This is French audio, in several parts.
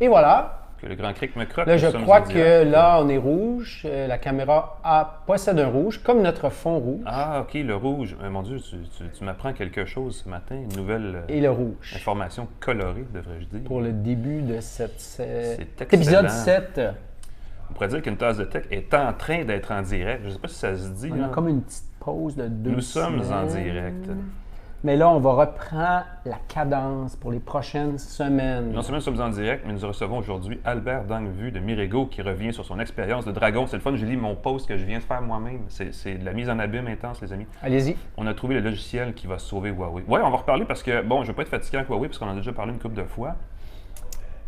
Et voilà. Que le grand cric me croque. Là, je crois que là, on est rouge. La caméra possède un rouge, comme notre fond rouge. Ah, OK, le rouge. Mon Dieu, tu m'apprends quelque chose ce matin. Une nouvelle Et le rouge. information colorée, devrais-je dire. Pour le début de cet excellent. épisode 7. On pourrait dire qu'une tasse de tech est en train d'être en direct. Je ne sais pas si ça se dit. On a comme une petite pause de 2 Nous sommes semaines. en direct. Mais là, on va reprendre la cadence pour les prochaines semaines. Non seulement nous sommes en direct, mais nous recevons aujourd'hui Albert Dangvu de Mirego qui revient sur son expérience de dragon. C'est le fun, je lis mon post que je viens de faire moi-même. C'est de la mise en abîme intense, les amis. Allez-y. On a trouvé le logiciel qui va sauver Huawei. Ouais, on va reparler parce que, bon, je ne veux pas être fatiguant avec Huawei parce qu'on en a déjà parlé une couple de fois.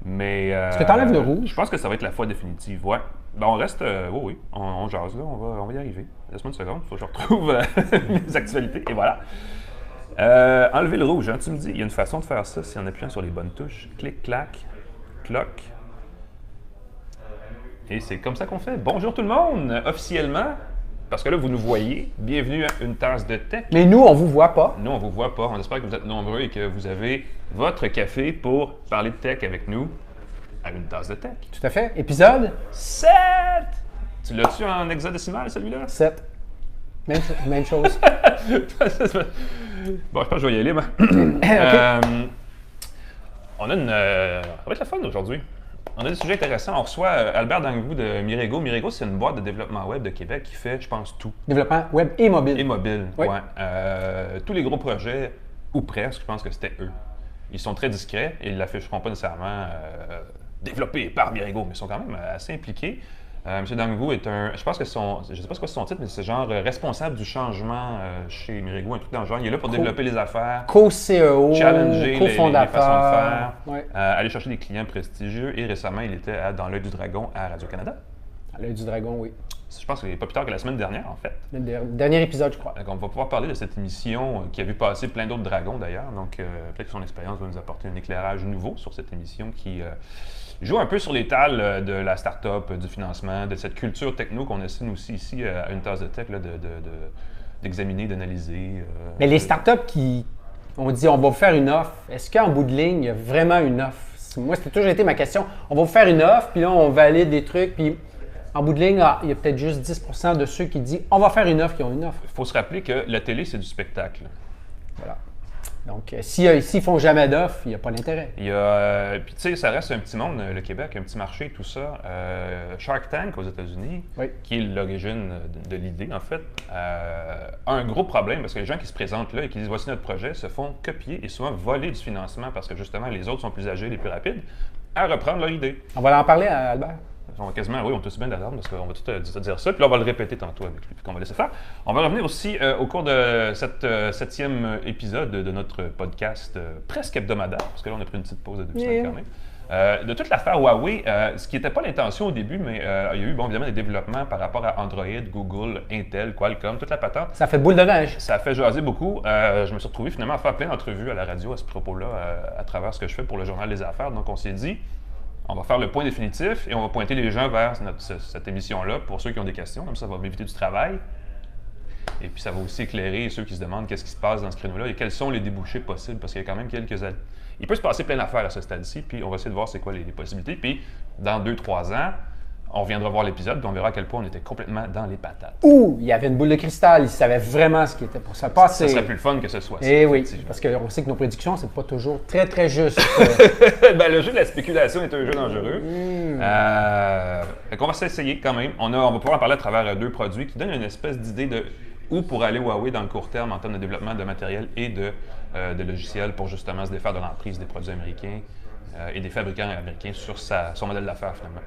Mais. Est-ce que tu enlèves le rouge? Je pense que ça va être la fois définitive. Ouais. Ben, on reste. Oui. On jase là. On va y arriver. Laisse-moi une seconde. Il faut que je retrouve les actualités. Et voilà. Enlever le rouge, hein, tu me dis, il y a une façon de faire ça si en appuyant sur les bonnes touches. Clic, clac, cloc. Et c'est comme ça qu'on fait. Bonjour tout le monde, officiellement, parce que là, vous nous voyez. Bienvenue à une tasse de tech. Mais nous, on vous voit pas. Nous, on vous voit pas. On espère que vous êtes nombreux et que vous avez votre café pour parler de tech avec nous à une tasse de tech. Tout à fait. Épisode 7! Tu l'as-tu en hexadécimal, celui-là? 7. Même chose. Bon, je pense que je vais y aller, moi. On a une. Ça va être la fun aujourd'hui. On a des sujets intéressants. On reçoit Albert Dangvu de Mirego. Mirego, c'est une boîte de développement web de Québec qui fait, je pense, tout. Développement web et mobile. Et mobile, oui. Ouais. Tous les gros projets, ou presque, je pense que c'était eux. Ils sont très discrets et ils ne l'afficheront pas nécessairement développés par Mirego, mais ils sont quand même assez impliqués. M. Dangvu est je pense que je ne sais pas ce que c'est son titre, mais c'est genre responsable du changement chez Mirego, un truc dans le genre. Il est là pour développer les affaires, co-CEO, challenger les façons de faire, ouais. Aller chercher des clients prestigieux. Et récemment, il était dans l'œil du dragon à Radio-Canada. À l'œil du dragon, oui. Je pense que c'est pas plus tard que la semaine dernière, en fait. Le dernier épisode, je crois. Donc, on va pouvoir parler de cette émission qui a vu passer plein d'autres dragons, d'ailleurs. Donc, peut-être que son expérience va nous apporter un éclairage nouveau sur cette émission qui joue un peu sur l'étal de la start-up, du financement, de cette culture techno qu'on essaie nous aussi ici à une tasse de tech d'examiner, d'analyser. Mais les startups qui ont dit on va vous faire une offre, est-ce qu'en bout de ligne, il y a vraiment une offre? Moi, c'était toujours été ma question. On va vous faire une offre, puis là, on valide des trucs, puis en bout de ligne, il y a peut-être juste 10% de ceux qui disent on va faire une offre qui ont une offre. Il faut se rappeler que la télé, c'est du spectacle. Voilà. Donc, s'ils font jamais d'offre, il n'y a pas d'intérêt. Puis, tu sais, ça reste un petit monde, le Québec, un petit marché, tout ça. Shark Tank aux États-Unis, oui. qui est l'origine de l'idée, en fait, a un gros problème parce que les gens qui se présentent là et qui disent voici notre projet se font copier et souvent voler du financement parce que justement, les autres sont plus âgés et plus rapides à reprendre leur idée. On va en parler à Albert. On va quasiment, oui, on est aussi bien d'attendre parce qu'on va tout dire ça. Puis là, on va le répéter tantôt avec lui, puis qu'on va laisser faire. On va revenir aussi au cours de cette 7e épisode de notre podcast presque hebdomadaire, parce que là, on a pris une petite pause de 2 semaines quand même. De toute l'affaire Huawei, ce qui n'était pas l'intention au début, mais il y a eu, bon, évidemment, des développements par rapport à Android, Google, Intel, Qualcomm, toute la patente. Ça fait boule de neige. Ça a fait jaser beaucoup. Je me suis retrouvé finalement à faire plein d'entrevues à la radio à ce propos-là, à travers ce que je fais pour le Journal des Affaires. Donc, on s'est dit, on va faire le point définitif et on va pointer les gens vers cette émission-là pour ceux qui ont des questions. Comme ça va m'éviter du travail. Et puis, ça va aussi éclairer ceux qui se demandent qu'est-ce qui se passe dans ce créneau-là et quels sont les débouchés possibles. Parce qu'il y a quand même quelques... Il peut se passer plein d'affaires à ce stade-ci, puis on va essayer de voir c'est quoi les possibilités. Puis, dans 2-3 ans, on reviendra voir l'épisode, puis on verra à quel point on était complètement dans les patates. Ou il y avait une boule de cristal, il savait vraiment ce qui était pour se passer. Ça serait plus le fun que ce soit ça. Eh oui, parce qu'on sait que nos prédictions, c'est pas toujours très, très juste. Ben, le jeu de la spéculation est un jeu dangereux. On va s'essayer quand même. On va pouvoir en parler à travers 2 produits qui donnent une espèce d'idée de où pour aller Huawei dans le court terme en termes de développement de matériel et de logiciels pour justement se défaire de l'emprise des produits américains et des fabricants américains sur son modèle d'affaires finalement.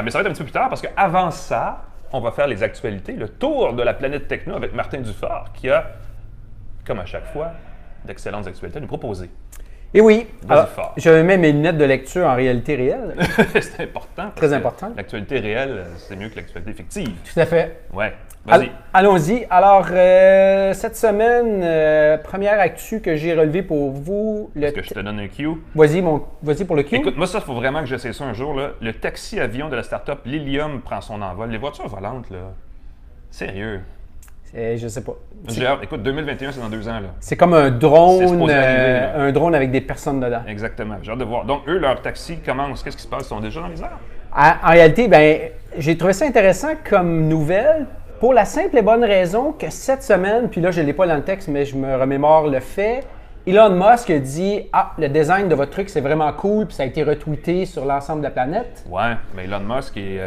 Mais ça va être un petit peu plus tard parce qu'avant ça, on va faire les actualités, le tour de la planète techno avec Martin Dufort qui a, comme à chaque fois, d'excellentes actualités à nous proposer. Et oui, je mets mes lunettes de lecture en réalité réelle. C'est important. Très important. L'actualité réelle, c'est mieux que l'actualité fictive. Tout à fait. Ouais. Vas-y. Allons-y. Alors, cette semaine, première actu que j'ai relevée pour vous. Est-ce que je te donne un cue? Vas-y pour le cue. Écoute, moi, ça, il faut vraiment que j'essaie ça un jour. Là. Le taxi-avion de la start-up Lilium prend son envol. Les voitures volantes, là. Sérieux. Je sais pas. J'ai hâte. Écoute, 2021, c'est dans 2 ans. Là. C'est comme un C'est drone, supposé arriver, là. un drone avec des personnes dedans. Exactement. J'ai hâte de voir. Donc, eux, leur taxi commence. Qu'est-ce qui se passe? Ils sont déjà dans les airs? En réalité, ben, j'ai trouvé ça intéressant comme nouvelle pour la simple et bonne raison que cette semaine, puis là, je ne l'ai pas dans le texte, mais je me remémore le fait, Elon Musk a dit « Ah, le design de votre truc, c'est vraiment cool, puis ça a été retweeté sur l'ensemble de la planète. » Ouais, mais Elon Musk et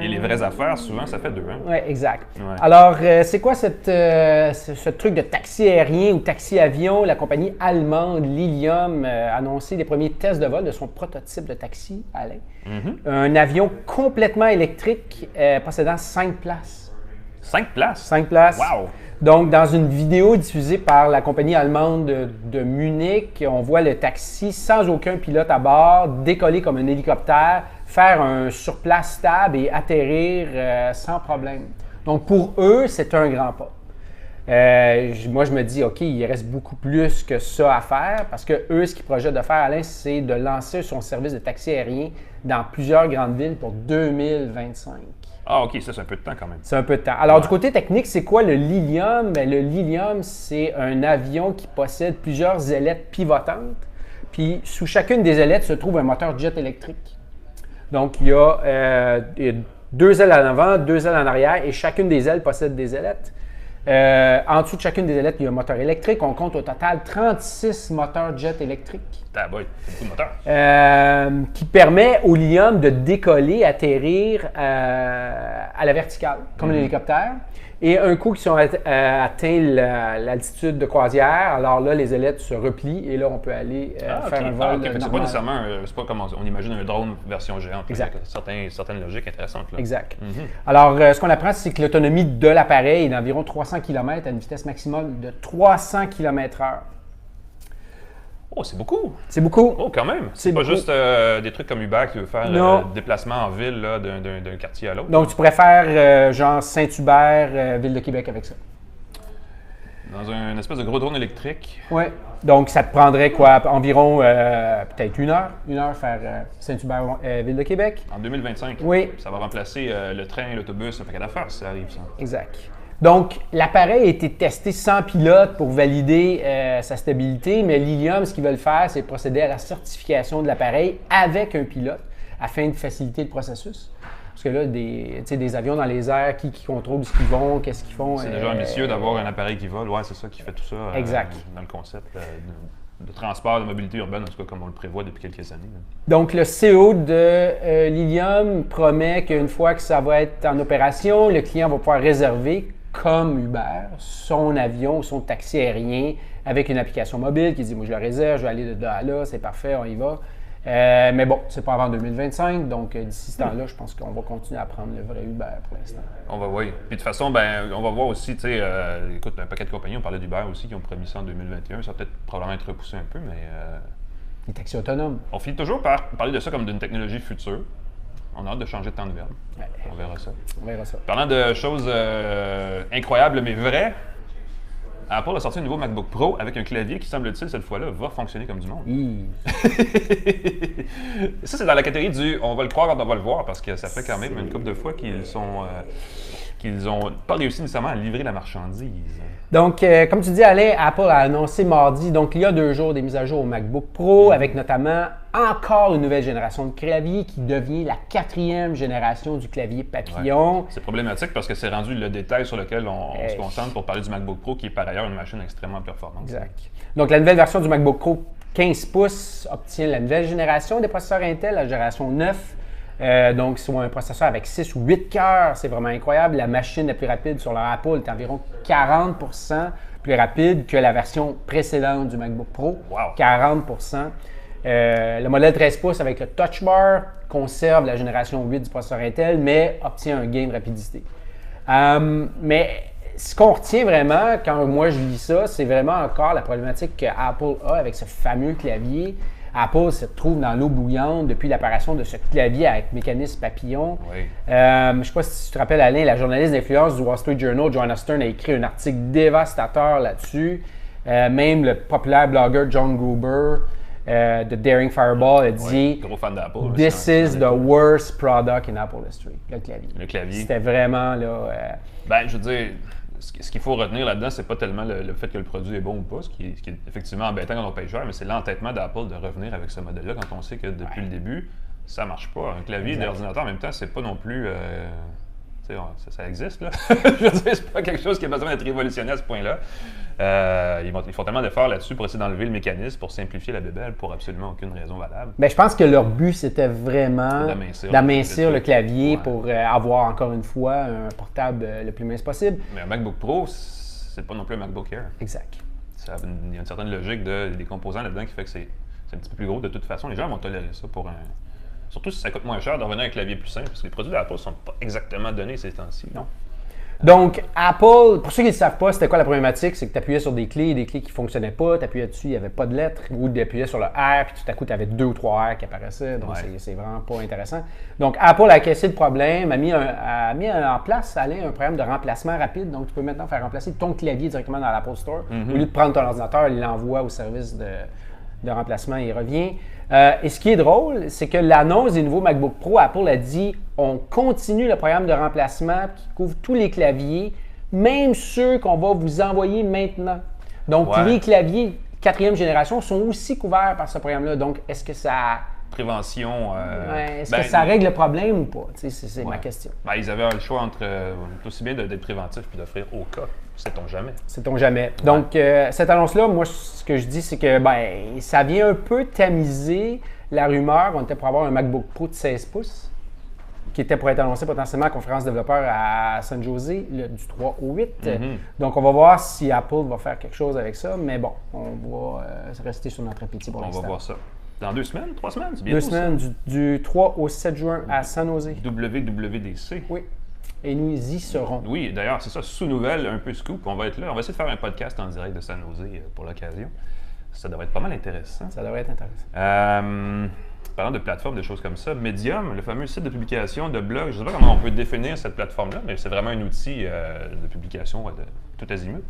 les vraies affaires, souvent, ça fait 2 ans. Oui, exact. Ouais. Alors, c'est quoi ce truc de taxi aérien ou taxi avion? La compagnie allemande Lilium a annoncé les premiers tests de vol de son prototype de taxi, Alain. Un avion complètement électrique possédant 5 places. 5 places? 5 places. Wow! Donc, dans une vidéo diffusée par la compagnie allemande de Munich, on voit le taxi sans aucun pilote à bord décoller comme un hélicoptère, faire un surplace stable et atterrir sans problème. Donc, pour eux, c'est un grand pas. Moi, je me dis, OK, il reste beaucoup plus que ça à faire parce que eux, ce qu'ils projettent de faire, Alain, c'est de lancer son service de taxi aérien dans plusieurs grandes villes pour 2025. Ah, OK, ça, c'est un peu de temps quand même. C'est un peu de temps. Alors, du côté technique, c'est quoi le Lilium? Bien, le Lilium, c'est un avion qui possède plusieurs ailettes pivotantes. Puis, sous chacune des ailettes se trouve un moteur jet électrique. Donc, il y a 2 ailes en avant, 2 ailes en arrière, et chacune des ailes possède des ailettes. En dessous de chacune des ailettes, il y a un moteur électrique. On compte au total 36 moteurs jet électriques. Ah, boy, c'est beaucoup de moteurs. Qui permet au Lilium de décoller, atterrir à la verticale, comme un hélicoptère. Et un coup qu'ils ont atteint l'altitude de croisière, alors là, les ailettes se replient et là, on peut aller faire un vol normal. C'est pas nécessairement, c'est pas comme on imagine un drone version géante. Exact. Certaines logiques intéressantes. Là. Exact. Alors, ce qu'on apprend, c'est que l'autonomie de l'appareil est d'environ 300 km à une vitesse maximale de 300 km/h. Oh, c'est beaucoup! C'est beaucoup. Oh, quand même! C'est C'est pas beaucoup. juste des trucs comme Uber qui veut faire déplacement en ville là, d'un quartier à l'autre. Donc, tu pourrais faire genre Saint-Hubert, Ville de Québec avec ça. Dans une espèce de gros drone électrique. Oui. Donc, ça te prendrait quoi? Environ peut-être une heure faire Saint-Hubert, Ville de Québec. En 2025. Oui. Ça va remplacer le train, l'autobus, un paquet d'affaires si ça arrive, ça. Exact. Donc, l'appareil a été testé sans pilote pour valider sa stabilité, mais Lilium, ce qu'ils veulent faire, c'est procéder à la certification de l'appareil avec un pilote afin de faciliter le processus. Parce que là, des avions dans les airs, qui contrôle ce qu'ils vont, qu'est-ce qu'ils font. C'est déjà ambitieux d'avoir un appareil qui vole. Ouais, c'est ça qui fait tout ça Exact. Dans le concept de transport, de mobilité urbaine, en tout cas comme on le prévoit depuis quelques années. Donc, le CEO de Lilium promet qu'une fois que ça va être en opération, le client va pouvoir réserver, comme Uber, son avion ou son taxi aérien avec une application mobile qui dit « Moi, je le réserve, je vais aller de là à là, c'est parfait, on y va. » Mais bon, c'est pas avant 2025, donc d'ici ce temps-là, je pense qu'on va continuer à prendre le vrai Uber pour l'instant. On va voir. Puis de toute façon, ben, on va voir aussi, tu sais, écoute, un paquet de compagnies, on parlait d'Uber aussi, qui ont promis ça en 2021. Ça va peut-être probablement être repoussé un peu, mais... Les taxis autonomes. On finit toujours par parler de ça comme d'une technologie future. On a hâte de changer de temps de verbe. Ouais. On verra ça. On verra ça. Parlant de choses incroyables mais vraies, Apple a sorti un nouveau MacBook Pro avec un clavier qui, semble-t-il, cette fois-là, va fonctionner comme du monde. Ça, c'est dans la catégorie du « on va le croire quand on va le voir » parce que ça fait quand même une couple de fois qu'ils ont pas réussi nécessairement à livrer la marchandise. Donc, comme tu dis, Alain, Apple a annoncé mardi, donc il y a 2 jours, des mises à jour au MacBook Pro avec notamment encore une nouvelle génération de clavier qui devient la 4e génération du clavier papillon. Ouais. C'est problématique parce que c'est rendu le détail sur lequel on se concentre pour parler du MacBook Pro qui est par ailleurs une machine extrêmement performante. Exact. Donc, la nouvelle version du MacBook Pro 15 pouces obtient la nouvelle génération des processeurs Intel, la génération 9. Donc, c'est un processeur avec 6 ou 8 cœurs, c'est vraiment incroyable. La machine la plus rapide sur leur Apple est environ 40% plus rapide que la version précédente du MacBook Pro. Wow. 40%. Le modèle 13 pouces avec le Touch Bar conserve la génération 8 du processeur Intel, mais obtient un gain de rapidité. Mais ce qu'on retient vraiment, quand moi je lis ça, c'est vraiment encore la problématique que Apple a avec ce fameux clavier. Apple se trouve dans l'eau bouillante depuis l'apparition de ce clavier avec mécanisme papillon. Oui. Je ne sais pas si tu te rappelles, Alain, la journaliste d'influence du Wall Street Journal, Joanna Stern, a écrit un article dévastateur là-dessus. Même le populaire blogueur John Gruber de Daring Fireball a dit gros fan d'Apple. This is the worst product in Apple history, le clavier. Le clavier. C'était vraiment là. Ben, je veux dire, ce qu'il faut retenir là-dedans, c'est pas tellement le fait que le produit est bon ou pas, ce qui est effectivement embêtant quand on paye cher, mais c'est l'entêtement d'Apple de revenir avec ce modèle-là quand on sait que depuis le début, ça marche pas. Un clavier d'ordinateur en même temps, c'est pas non plus. Ça existe, là. Je veux dire, c'est pas quelque chose qui a besoin d'être révolutionné à ce point-là. Ils font tellement d'efforts là-dessus pour essayer d'enlever le mécanisme, pour simplifier la bébelle pour absolument aucune raison valable. Bien, je pense que leur but, c'était vraiment d'amincir le clavier pour avoir, encore une fois, un portable le plus mince possible. Mais un MacBook Pro, c'est pas non plus un MacBook Air. Exact. Il y a une certaine logique des composants là-dedans qui fait que c'est un petit peu plus gros de toute façon. Les gens vont tolérer ça pour un... Surtout si ça coûte moins cher de revenir à un clavier plus simple, parce que les produits d'Apple ne sont pas exactement donnés ces temps-ci. Non. Donc, Apple, pour ceux qui ne savent pas, c'était quoi la problématique? C'est que tu appuyais sur des clés qui ne fonctionnaient pas, tu appuyais dessus, il n'y avait pas de lettres, ou tu appuyais sur le R, puis tout à coup, tu avais 2 ou 3 R qui apparaissaient, donc c'est vraiment pas intéressant. Donc, Apple a cassé le problème, a mis en place, Alain, un programme de remplacement rapide, donc tu peux maintenant faire remplacer ton clavier directement dans l'Apple Store. Au lieu de prendre ton ordinateur, il l'envoie au service de remplacement et il revient. Et ce qui est drôle, c'est que l'annonce des nouveaux MacBook Pro, Apple a dit on continue le programme de remplacement qui couvre tous les claviers, même ceux qu'on va vous envoyer maintenant. Donc, les claviers 4e génération sont aussi couverts par ce programme-là. Donc, est-ce que ça... Prévention... est-ce que ça règle le problème ou pas? C'est ma question. Ils avaient le choix entre aussi bien d'être préventif puis d'offrir au cas. Sait-on jamais. Sait-on jamais. Donc, cette annonce-là, moi, ce que je dis, c'est que ça vient un peu tamiser la rumeur. On était pour avoir un MacBook Pro de 16 pouces qui était pour être annoncé potentiellement à la conférence développeur à San Jose du 3 au 8. Donc, on va voir si Apple va faire quelque chose avec ça. Mais bon, on va rester sur notre appétit pour l'instant. On va voir ça. Dans 2 semaines, 3 semaines, c'est bientôt 2 semaines, du 3 au 7 juin à San Jose. WWDC. Oui. Et nous y serons. Oui, d'ailleurs, c'est ça, sous-nouvelle, un peu scoop. On va être là. On va essayer de faire un podcast en direct de San Jose pour l'occasion. Ça devrait être pas mal intéressant. Ça devrait être intéressant. Parlant de plateformes, des choses comme ça, Medium, le fameux site de publication de blog, je ne sais pas comment on peut définir cette plateforme-là, mais c'est vraiment un outil de publication de tout azimut,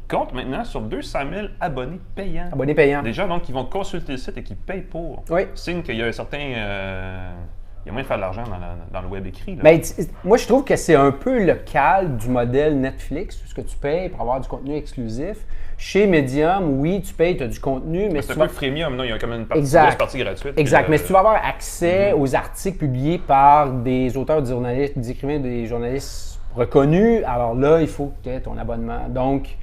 compte maintenant sur 200 000 abonnés payants. Abonnés payants. Des gens donc, qui vont consulter le site et qui payent pour. Oui. Signe qu'il y a un certain... il y a moyen de faire de l'argent dans le web écrit. Là. Ben, moi, je trouve que c'est un peu le cal du modèle Netflix, tout ce que tu payes pour avoir du contenu exclusif. Chez Medium, oui, tu payes, tu as du contenu, mais c'est un peu freemium, non? Il y a quand même une grosse partie gratuite. Exact, mais si tu vas avoir accès aux articles publiés par des auteurs, des écrivains, des journalistes reconnus, alors là, il faut que tu aies ton abonnement. Donc,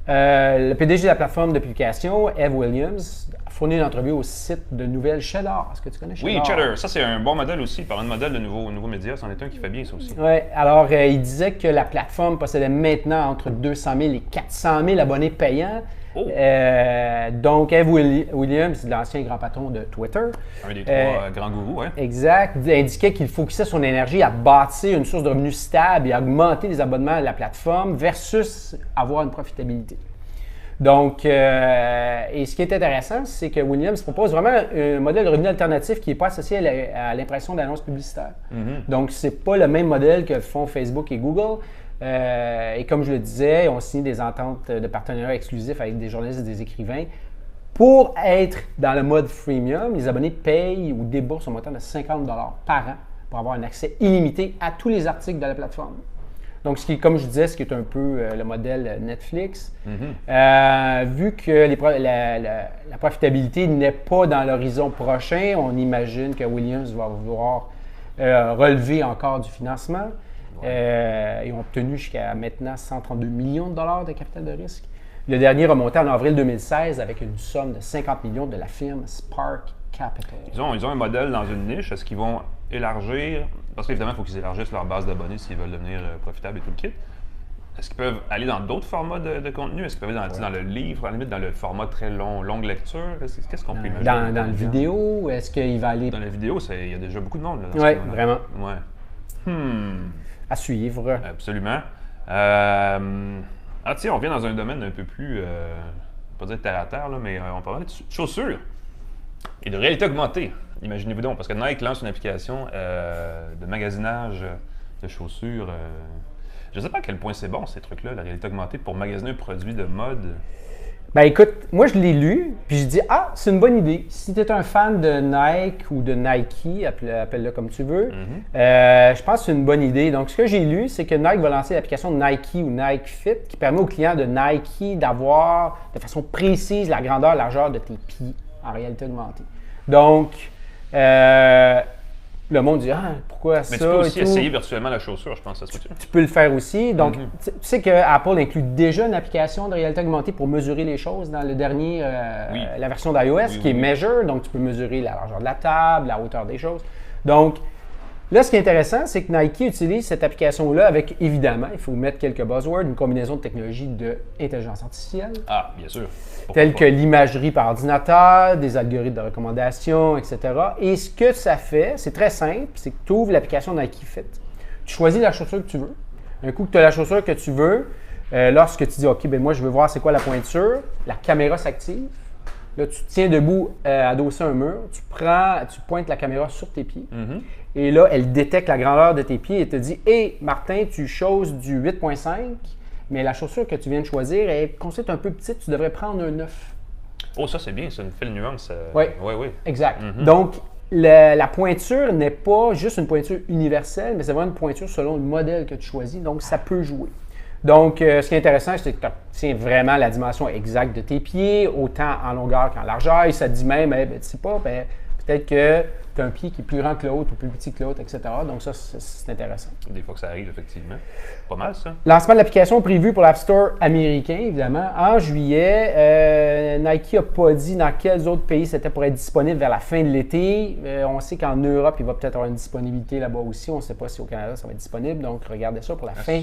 le PDG de la plateforme de publication, Ev Williams, a fourni une entrevue au site de nouvelles Cheddar. Est-ce que tu connais Cheddar? Oui, Cheddar. Ça, c'est un bon modèle aussi. Parlant de modèle de nouveaux médias, c'en est un qui fait bien, ça aussi. Oui. Alors, il disait que la plateforme possédait maintenant entre 200 000 et 400 000 abonnés payants. Oh. Donc, Ev Williams, l'ancien grand patron de Twitter. Un des 3 grands gourous, oui. Exact. Indiquait qu'il focusait son énergie à bâtir une source de revenus stable et à augmenter les abonnements à la plateforme versus avoir une profitabilité. Donc, et ce qui est intéressant, c'est que Williams propose vraiment un modèle de revenu alternatif qui n'est pas associé à l'impression d'annonces publicitaires. Donc, ce n'est pas le même modèle que font Facebook et Google. Et comme je le disais, on signe des ententes de partenariat exclusifs avec des journalistes et des écrivains. Pour être dans le mode freemium, les abonnés payent ou déboursent un montant de 50 $ par an pour avoir un accès illimité à tous les articles de la plateforme. Donc, comme je disais, ce qui est un peu le modèle Netflix, vu que la profitabilité n'est pas dans l'horizon prochain, on imagine que Williams va vouloir relever encore du financement. Ils ont obtenu jusqu'à maintenant 132 millions de dollars de capital de risque. Le dernier remonté en avril 2016 avec une somme de 50 millions de la firme Spark Capital. Ils ont un modèle dans une niche. Est-ce qu'ils vont élargir? Parce qu'évidemment, il faut qu'ils élargissent leur base d'abonnés s'ils veulent devenir profitables et tout le kit. Est-ce qu'ils peuvent aller dans d'autres formats de contenu? Est-ce qu'ils peuvent aller dans le livre, à la limite dans le format très longue lecture? Qu'est-ce qu'on peut imaginer? Dans le vidéo? Est-ce qu'il va aller... Dans la vidéo, il y a déjà beaucoup de monde. Oui, vraiment. Ouais. À suivre. Absolument. Tiens, on revient dans un domaine un peu plus, pas dire terre à terre, là, mais on parle de chaussures et de réalité augmentée. Imaginez-vous donc, parce que Nike lance une application de magasinage de chaussures. Je ne sais pas à quel point c'est bon, ces trucs-là, la réalité augmentée, pour magasiner un produit de mode. Ben écoute, moi je l'ai lu, puis je dis ah, c'est une bonne idée. Si tu es un fan de Nike ou de Nike, appelle-le comme tu veux, je pense que c'est une bonne idée. Donc ce que j'ai lu, c'est que Nike va lancer l'application Nike ou Nike Fit qui permet aux clients de Nike d'avoir de façon précise la grandeur, la largeur de tes pieds en réalité augmentée. Donc, le monde dit ah, pourquoi ça? Mais tu peux aussi essayer virtuellement la chaussure, je pense, ça se peut. Tu peux le faire aussi. Donc, tu sais que Apple inclut déjà une application de réalité augmentée pour mesurer les choses dans le dernier, la version d'iOS qui est Measure. Donc, tu peux mesurer la largeur de la table, la hauteur des choses. Donc, là, ce qui est intéressant, c'est que Nike utilise cette application-là avec, évidemment, il faut mettre quelques buzzwords, une combinaison de technologies d'intelligence artificielle. Ah, bien sûr. Telles que l'imagerie par ordinateur, des algorithmes de recommandation, etc. Et ce que ça fait, c'est très simple, c'est que tu ouvres l'application Nike Fit. Tu choisis la chaussure que tu veux. Un coup que tu as la chaussure que tu veux, lorsque tu dis « OK, ben moi, je veux voir c'est quoi la pointure », la caméra s'active. Là, tu te tiens debout, adossé à un mur, tu pointes la caméra sur tes pieds. Et là, elle détecte la grandeur de tes pieds et te dit « Hey, Martin, tu choses du 8.5 ». Mais la chaussure que tu viens de choisir est construite un peu petite, tu devrais prendre un 9. Oh, ça c'est bien, ça une fine nuance. Oui, exact. Donc, la pointure n'est pas juste une pointure universelle, mais c'est vraiment une pointure selon le modèle que tu choisis, donc ça peut jouer. Donc, ce qui est intéressant, c'est que tu obtiens vraiment la dimension exacte de tes pieds, autant en longueur qu'en largeur, et ça te dit même, tu sais pas, peut-être que tu as un pied qui est plus grand que l'autre ou plus petit que l'autre, etc. Donc ça, c'est intéressant. Des fois que ça arrive, effectivement. Pas mal, ça. Lancement de l'application prévu pour l'App Store américain, évidemment, en juillet. Nike n'a pas dit dans quels autres pays c'était pour être disponible vers la fin de l'été. On sait qu'en Europe, il va peut-être avoir une disponibilité là-bas aussi. On ne sait pas si au Canada, ça va être disponible. Donc, regardez ça pour la fin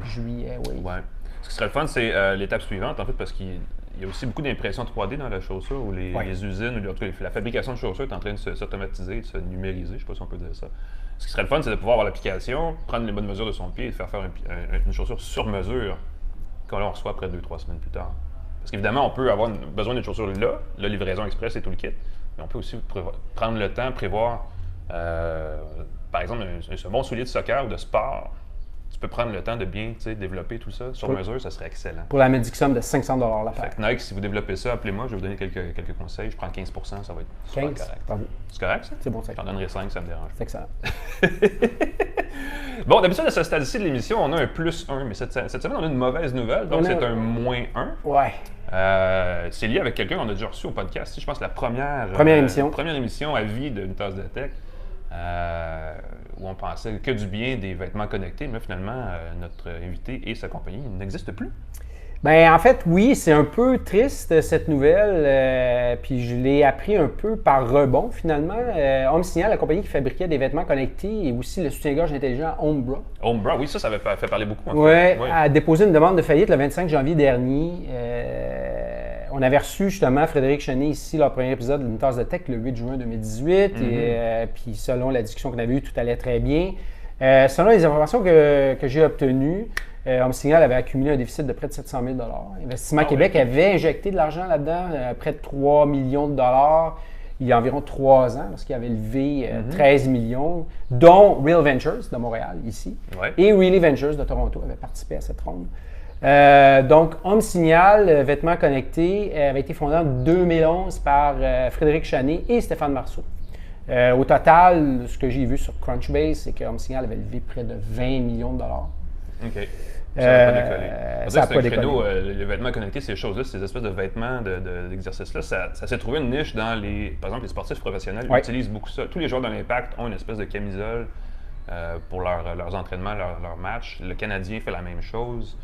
juillet. Oui. Ouais. Ce qui serait le fun, c'est l'étape suivante, en fait, parce qu'il y a aussi beaucoup d'impression 3D dans la chaussure, où les usines, ou en tout cas, la fabrication de chaussures est en train de s'automatiser, de se numériser, je ne sais pas si on peut dire ça. Ce qui serait le fun, c'est de pouvoir avoir l'application, prendre les bonnes mesures de son pied et de faire une chaussure sur mesure qu'on reçoit après 2-3 semaines plus tard. Parce qu'évidemment, on peut avoir besoin d'une chaussure là, la livraison express et tout le kit, mais on peut aussi prendre le temps, prévoir, par exemple, un bon soulier de soccer ou de sport. Tu peux prendre le temps de bien développer tout ça sur mesure, ça serait excellent. Pour la modique somme de 500 $ la paire. Nike, si vous développez ça, appelez-moi, je vais vous donner quelques conseils. Je prends 15 %, ça va être super correct. C'est correct, ça? C'est bon, ça. J'en donnerai 5, ça me dérange. C'est excellent. Bon, d'habitude, à ce stade-ci de l'émission, on a un +1, mais cette semaine, on a une mauvaise nouvelle, donc c'est un -1. Ouais. C'est lié avec quelqu'un qu'on a déjà reçu au podcast. Je pense la première émission à vie d'une tasse de tech. Où on pensait que du bien des vêtements connectés, mais finalement, notre invité et sa compagnie n'existent plus. Bien, en fait, oui, c'est un peu triste cette nouvelle, puis je l'ai appris un peu par rebond finalement. Home Signal, la compagnie qui fabriquait des vêtements connectés et aussi le soutien-gorge intelligent Homebra. Homebra, oui, ça avait fait parler beaucoup. Oui, a déposé une demande de faillite le 25 janvier dernier. On avait reçu justement Frédéric Chenet ici, leur premier épisode d'une tasse de tech le 8 juin 2018. Et puis selon la discussion qu'on avait eue, tout allait très bien. Selon les informations que j'ai obtenues, Home Signal avait accumulé un déficit de près de 700 000 $. Investissement Québec avait injecté de l'argent là-dedans, près de 3 millions de dollars, il y a environ 3 ans, lorsqu'il avait levé 13 millions, dont Real Ventures de Montréal, ici, et Really Ventures de Toronto avaient participé à cette ronde. Donc, Home Signal, vêtements connectés, avait été fondé en 2011 par Frédéric Chenet et Stéphane Marceau. Au total, ce que j'ai vu sur Crunchbase, c'est que Home Signal avait levé près de 20 millions de dollars. OK. Ça n'a pas décollé. Ça n'a pas décollé. Les vêtements connectés, ces choses-là, ces espèces de vêtements d'exercice-là, ça s'est trouvé une niche dans par exemple, les sportifs professionnels. Ils utilisent beaucoup ça. Tous les joueurs de l'Impact ont une espèce de camisole pour leurs entraînements, leurs matchs. Le Canadien fait la même chose.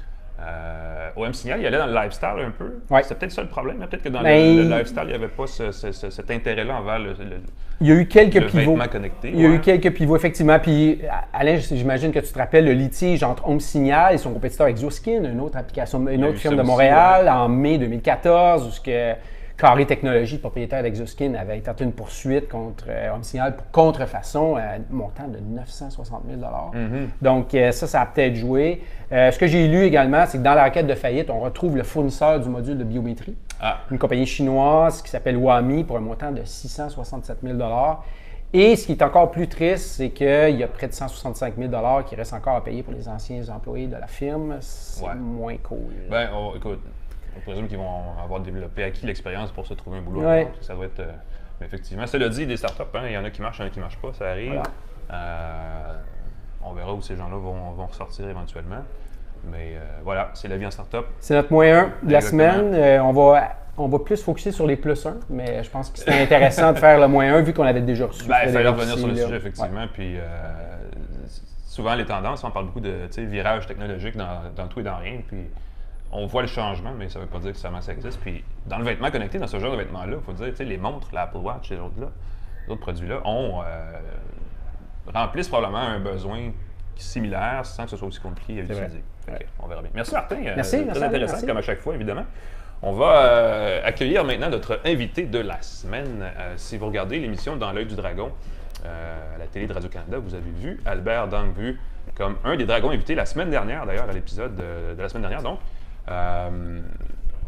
Au Home Signal, il allait dans le lifestyle un peu. C'est peut-être ça le problème. Peut-être que dans le lifestyle, il n'y avait pas cet intérêt-là envers il y a eu quelques pivots. Vêtements connectés. Il y a eu quelques pivots, effectivement. Puis, Alain, j'imagine que tu te rappelles le litige entre Home Signal et son compétiteur Exoskin, une autre firme de Montréal, en mai 2014, où Carré Technologies, propriétaire d'Exoskin, avait tenté une poursuite contre Home Signal pour contrefaçon à un montant de 960 000 $. Donc, ça a peut-être joué. Ce que j'ai lu également, c'est que dans la requête de faillite, on retrouve le fournisseur du module de biométrie, une compagnie chinoise qui s'appelle Huami, pour un montant de 667 000 $. Et ce qui est encore plus triste, c'est qu'il y a près de 165 000 $ qui restent encore à payer pour les anciens employés de la firme. C'est moins cool. Ben, écoute. On présume qu'ils vont avoir développé, acquis l'expérience pour se trouver un boulot. Ouais. Ça doit être. Mais effectivement, cela dit, des startups, hein, il y en a qui marchent, il y en a qui ne marchent pas, ça arrive. Voilà. On verra où ces gens-là vont ressortir éventuellement. Mais voilà, c'est la vie en startup. C'est notre moins 1 de la Exactement. semaine. On va plus focuser sur les plus 1, mais je pense que c'était intéressant de faire le moins 1 vu qu'on avait déjà reçu. Il fallait Frédéric revenir sur le ici, sujet, là. effectivement. Ouais. Puis souvent, les tendances, on parle beaucoup de virage technologique dans tout et dans rien. Puis on voit le changement, mais ça ne veut pas dire que seulement ça existe. Puis dans le vêtement connecté, dans ce genre de vêtements-là, il faut dire, les montres, l'Apple Watch, les autres produits-là, remplissent probablement un besoin similaire sans que ce soit aussi compliqué à utiliser. Okay, on verra bien. Merci Martin. Merci. Très intéressant, merci. comme à chaque fois, évidemment. On va accueillir maintenant notre invité de la semaine. Si vous regardez l'émission Dans l'œil du dragon à la télé de Radio-Canada, vous avez vu Albert Dangbu comme un des dragons invités la semaine dernière, d'ailleurs, à l'épisode de la semaine dernière. Donc,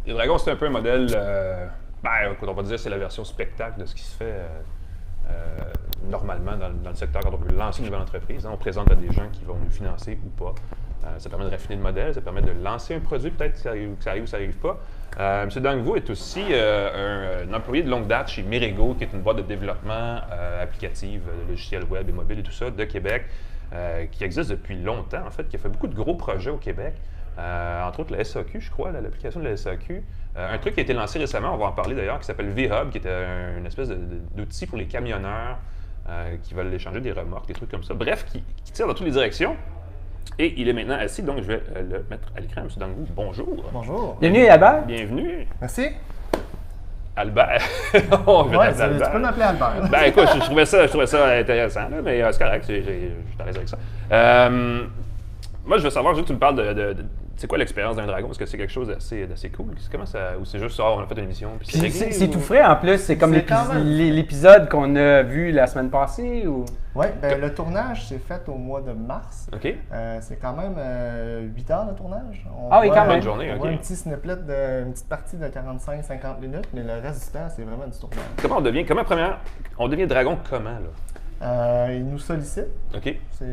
les dragons, c'est un peu un modèle, écoute, on va dire c'est la version spectacle de ce qui se fait normalement dans le secteur quand on veut lancer une nouvelle entreprise. Hein. On présente à des gens qui vont nous financer ou pas. Ça permet de raffiner le modèle, ça permet de lancer un produit, peut-être que ça arrive ou ça n'arrive pas. M. Dangbu est aussi un employé de longue date chez Mirego, qui est une boîte de développement applicative, logiciel web et mobile et tout ça, de Québec, qui existe depuis longtemps, en fait, qui a fait beaucoup de gros projets au Québec, entre autres la SAQ, je crois, l'application de la SAQ. Un truc qui a été lancé récemment, on va en parler d'ailleurs, qui s'appelle V-Hub, qui était une espèce d'outil pour les camionneurs qui veulent échanger des remorques, des trucs comme ça. Bref, qui tire dans toutes les directions. Et il est maintenant assis, donc je vais le mettre à l'écran. M. Dangbu, bonjour. Bonjour. Bienvenue Albert. Bienvenue. Merci. Albert. On veut Ouais, t'appeler tu Albert. peux m'appeler Albert. Ben écoute, je trouvais ça intéressant, là, mais c'est correct, je suis à l'aise avec ça. Moi, je veux savoir, juste que tu me parles de c'est quoi l'expérience d'un dragon? Est-ce que c'est quelque chose d'assez cool? Comment ça, ou c'est juste ça, on a fait une émission, puis c'est Puis réglé? c'est tout frais en plus, c'est comme C'est quand même- l'épisode qu'on a vu la semaine passée ou. Oui, ben, le tournage s'est fait au mois de mars. OK. C'est quand même 8 heures le tournage. Ah oui, quand même. Bonne journée, On OK. voit un petit snippet, une petite partie de 45-50 minutes, mais le reste du temps, c'est vraiment du tournage. On devient dragon comment, là? Il nous sollicite. OK. C'est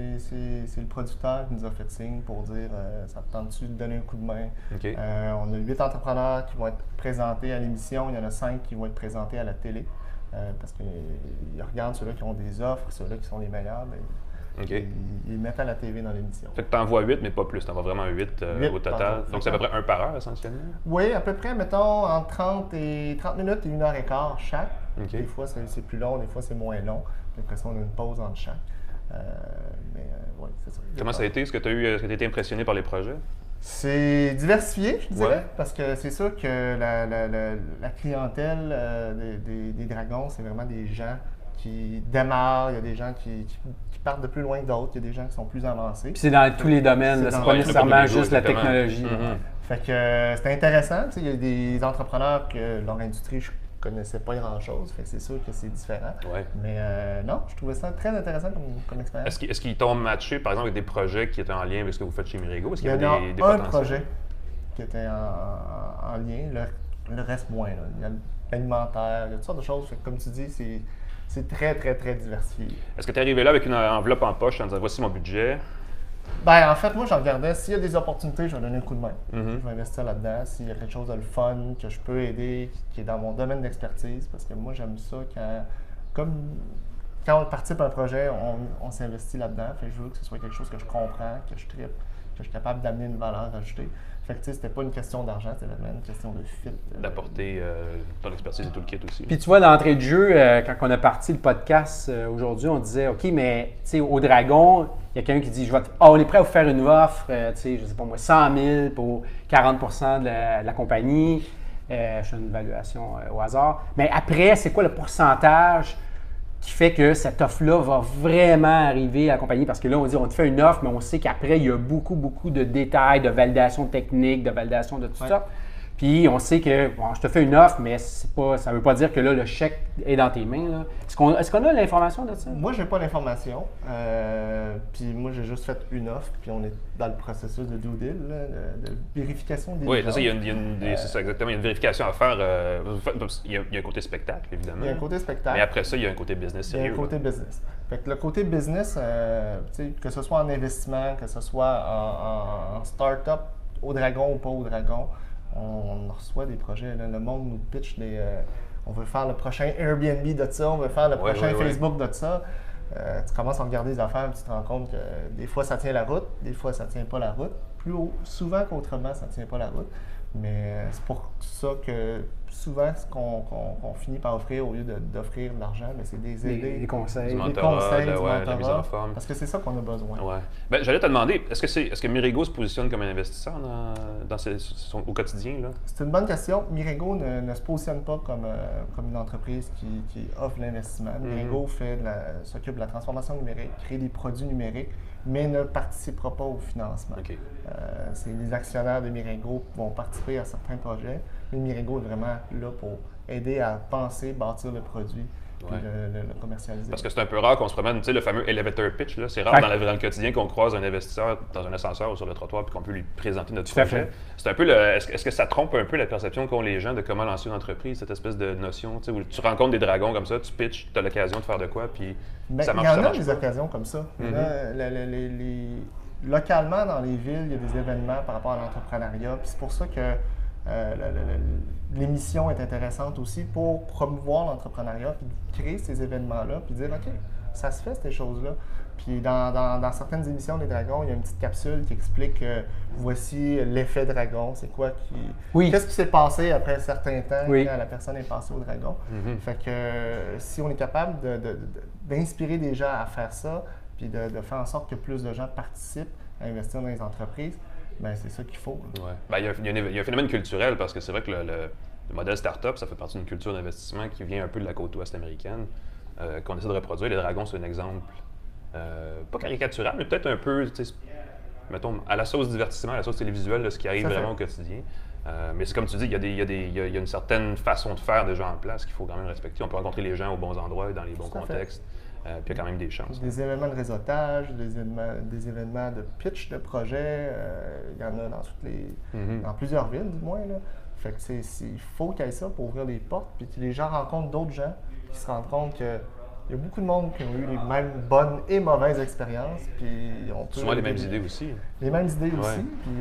le producteur qui nous a fait signe pour dire ça te tente-tu de donner un coup de main. OK. On a 8 entrepreneurs qui vont être présentés à l'émission. Il y en a 5 qui vont être présentés à la télé. Parce qu'ils regardent ceux-là qui ont des offres, ceux-là qui sont les meilleurs, ben, OK. ils mettent à la TV dans l'émission. Fait que t'envoies 8, mais pas plus. T'envoies vraiment 8 8 au total. par jour. Donc, c'est à peu près un par heure, essentiellement? Oui, à peu près, mettons, entre 30 minutes et 1h15 chaque. OK. Des fois, c'est plus long, des fois, c'est moins long. Puis après ça, on a une pause entre chaque. Oui, c'est ça. Comment ça a été? Est-ce que tu as été impressionné par les projets? C'est diversifié, je dirais, Ouais. parce que c'est sûr que la clientèle des dragons, c'est vraiment des gens qui démarrent, il y a des gens qui partent de plus loin que d'autres, il y a des gens qui sont plus avancés. Puis c'est dans tous les domaines, là, C'est c'est dans pas tous les nécessairement domaines, juste la exactement. technologie. Mhm. Fait que c'est intéressant, tu sais, il y a des entrepreneurs que leur industrie, je connaissais pas grand-chose, fait que c'est sûr que c'est différent. Ouais. Mais non, je trouvais ça très intéressant comme expérience. Est-ce qu'ils t'ont matché, par exemple, avec des projets qui étaient en lien avec ce que vous faites chez Mirego? Est-ce Il qu'il y y en a avait des un potentiels? projet qui était en lien, le reste moins. Là. Il y a l'alimentaire, il y a toutes sortes de choses. Fait que, comme tu dis, c'est très, très, très diversifié. Est-ce que tu es arrivé là avec une enveloppe en poche en disant voici mon budget? Ben, en fait, moi, je regardais, s'il y a des opportunités, je vais donner un coup de main. Mhm. Je vais investir là-dedans. S'il y a quelque chose de le fun, que je peux aider, qui est dans mon domaine d'expertise, parce que moi, j'aime ça quand on participe à un projet, on s'investit là-dedans. Fait que je veux que ce soit quelque chose que je comprends, que je tripe, que je suis capable d'amener une valeur ajoutée. Fait que, tu sais, c'était pas une question d'argent, c'était vraiment une question de fit. D'apporter ton expertise et tout le kit aussi. Puis tu vois, d'entrée de jeu, quand on a parti le podcast aujourd'hui, on disait, OK, mais tu sais, au Dragon, il y a quelqu'un qui dit, on est prêt à vous faire une offre, tu sais, je sais pas moi, 100 000 pour 40 de la compagnie. Je fais une évaluation au hasard. Mais après, c'est quoi le pourcentage qui fait que cette offre-là va vraiment arriver à la compagnie? Parce que là, on dit, on te fait une offre, mais on sait qu'après, il y a beaucoup, beaucoup de détails, de validation technique, de validation de tout ça. Puis on sait que, bon, je te fais une offre, mais ça ne veut pas dire que là, le chèque est dans tes mains. Là. Est-ce qu'on a l'information de ça? Moi, j'ai pas l'information. Puis moi, j'ai juste fait une offre, puis on est dans le processus de due deal, là, de vérification des Oui, c'est offres. ça, c'est ça, exactement. Il y a une vérification à faire. Il y a un côté spectacle, évidemment. Il y a un côté spectacle. Mais après ça, il y a un côté business Il y a sérieux. un côté business. Fait que le côté business, tu sais, que ce soit en investissement, que ce soit en start-up, au dragon ou pas au dragon, on reçoit des projets. Là, le monde nous pitch on veut faire le prochain Airbnb de ça, on veut faire le prochain Facebook de ça. Tu commences à regarder les affaires et tu te rends compte que des fois ça tient la route, des fois ça tient pas la route. Souvent qu'autrement, ça ne tient pas la route. Mais c'est pour ça que souvent, ce qu'on finit par offrir, au lieu d'offrir de l'argent, c'est des aider, des conseils, du mentorat, la mise en forme. Parce que c'est ça qu'on a besoin. Ouais. Ben, j'allais te demander, est-ce que Mirego se positionne comme un investisseur au quotidien? Là? C'est une bonne question. Mirego ne se positionne pas comme une entreprise qui offre l'investissement. Mirego s'occupe de la transformation numérique, crée des produits numériques, mais ne participera pas au financement. Okay. C'est les actionnaires de Mirego qui vont participer à certains projets, mais Mirego est vraiment là pour aider à penser, bâtir le produit, puis le commercialiser. Parce que c'est un peu rare qu'on se promène, tu sais, le fameux elevator pitch, là, c'est rare dans le quotidien qu'on croise un investisseur dans un ascenseur ou sur le trottoir puis qu'on peut lui présenter notre projet. C'est un peu est-ce que ça trompe un peu la perception qu'ont les gens de comment lancer une entreprise, cette espèce de notion, tu sais, où tu rencontres des dragons comme ça, tu pitches, tu as l'occasion de faire de quoi, puis ça marche. Il y en a des occasions comme ça. Localement, dans les villes, il y a des événements par rapport à l'entrepreneuriat. Puis c'est pour ça que l'émission est intéressante aussi pour promouvoir l'entrepreneuriat, puis créer ces événements-là, puis dire, OK, ça se fait, ces choses-là. Puis dans certaines émissions des Dragons, il y a une petite capsule qui explique voici l'effet dragon, c'est quoi qu'est-ce qui s'est passé après un certain temps quand la personne est passée au dragon. Fait que si on est capable d'inspirer des gens à faire ça, puis de faire en sorte que plus de gens participent à investir dans les entreprises, bien, c'est ça qu'il faut. Ouais. Ben, il y a un phénomène culturel parce que c'est vrai que le modèle start-up, ça fait partie d'une culture d'investissement qui vient un peu de la côte ouest américaine, qu'on essaie de reproduire. Les Dragons, c'est un exemple, pas caricatural, mais peut-être un peu, mettons, à la sauce divertissement, à la sauce télévisuelle, de ce qui arrive vraiment au quotidien. Mais c'est comme tu dis, il y a une certaine façon de faire déjà en place qu'il faut quand même respecter. On peut rencontrer les gens aux bons endroits et dans les bons contextes. Puis il y a quand même des chances. Des événements de réseautage, des événements de pitch de projet, il y en a dans plusieurs villes du moins. Là. Fait que il faut qu'il y ait ça pour ouvrir les portes, puis que les gens rencontrent d'autres gens qui se rendent compte qu'il y a beaucoup de monde qui ont eu les mêmes bonnes et mauvaises expériences. Puis souvent les mêmes idées aussi. Les mêmes idées aussi. Puis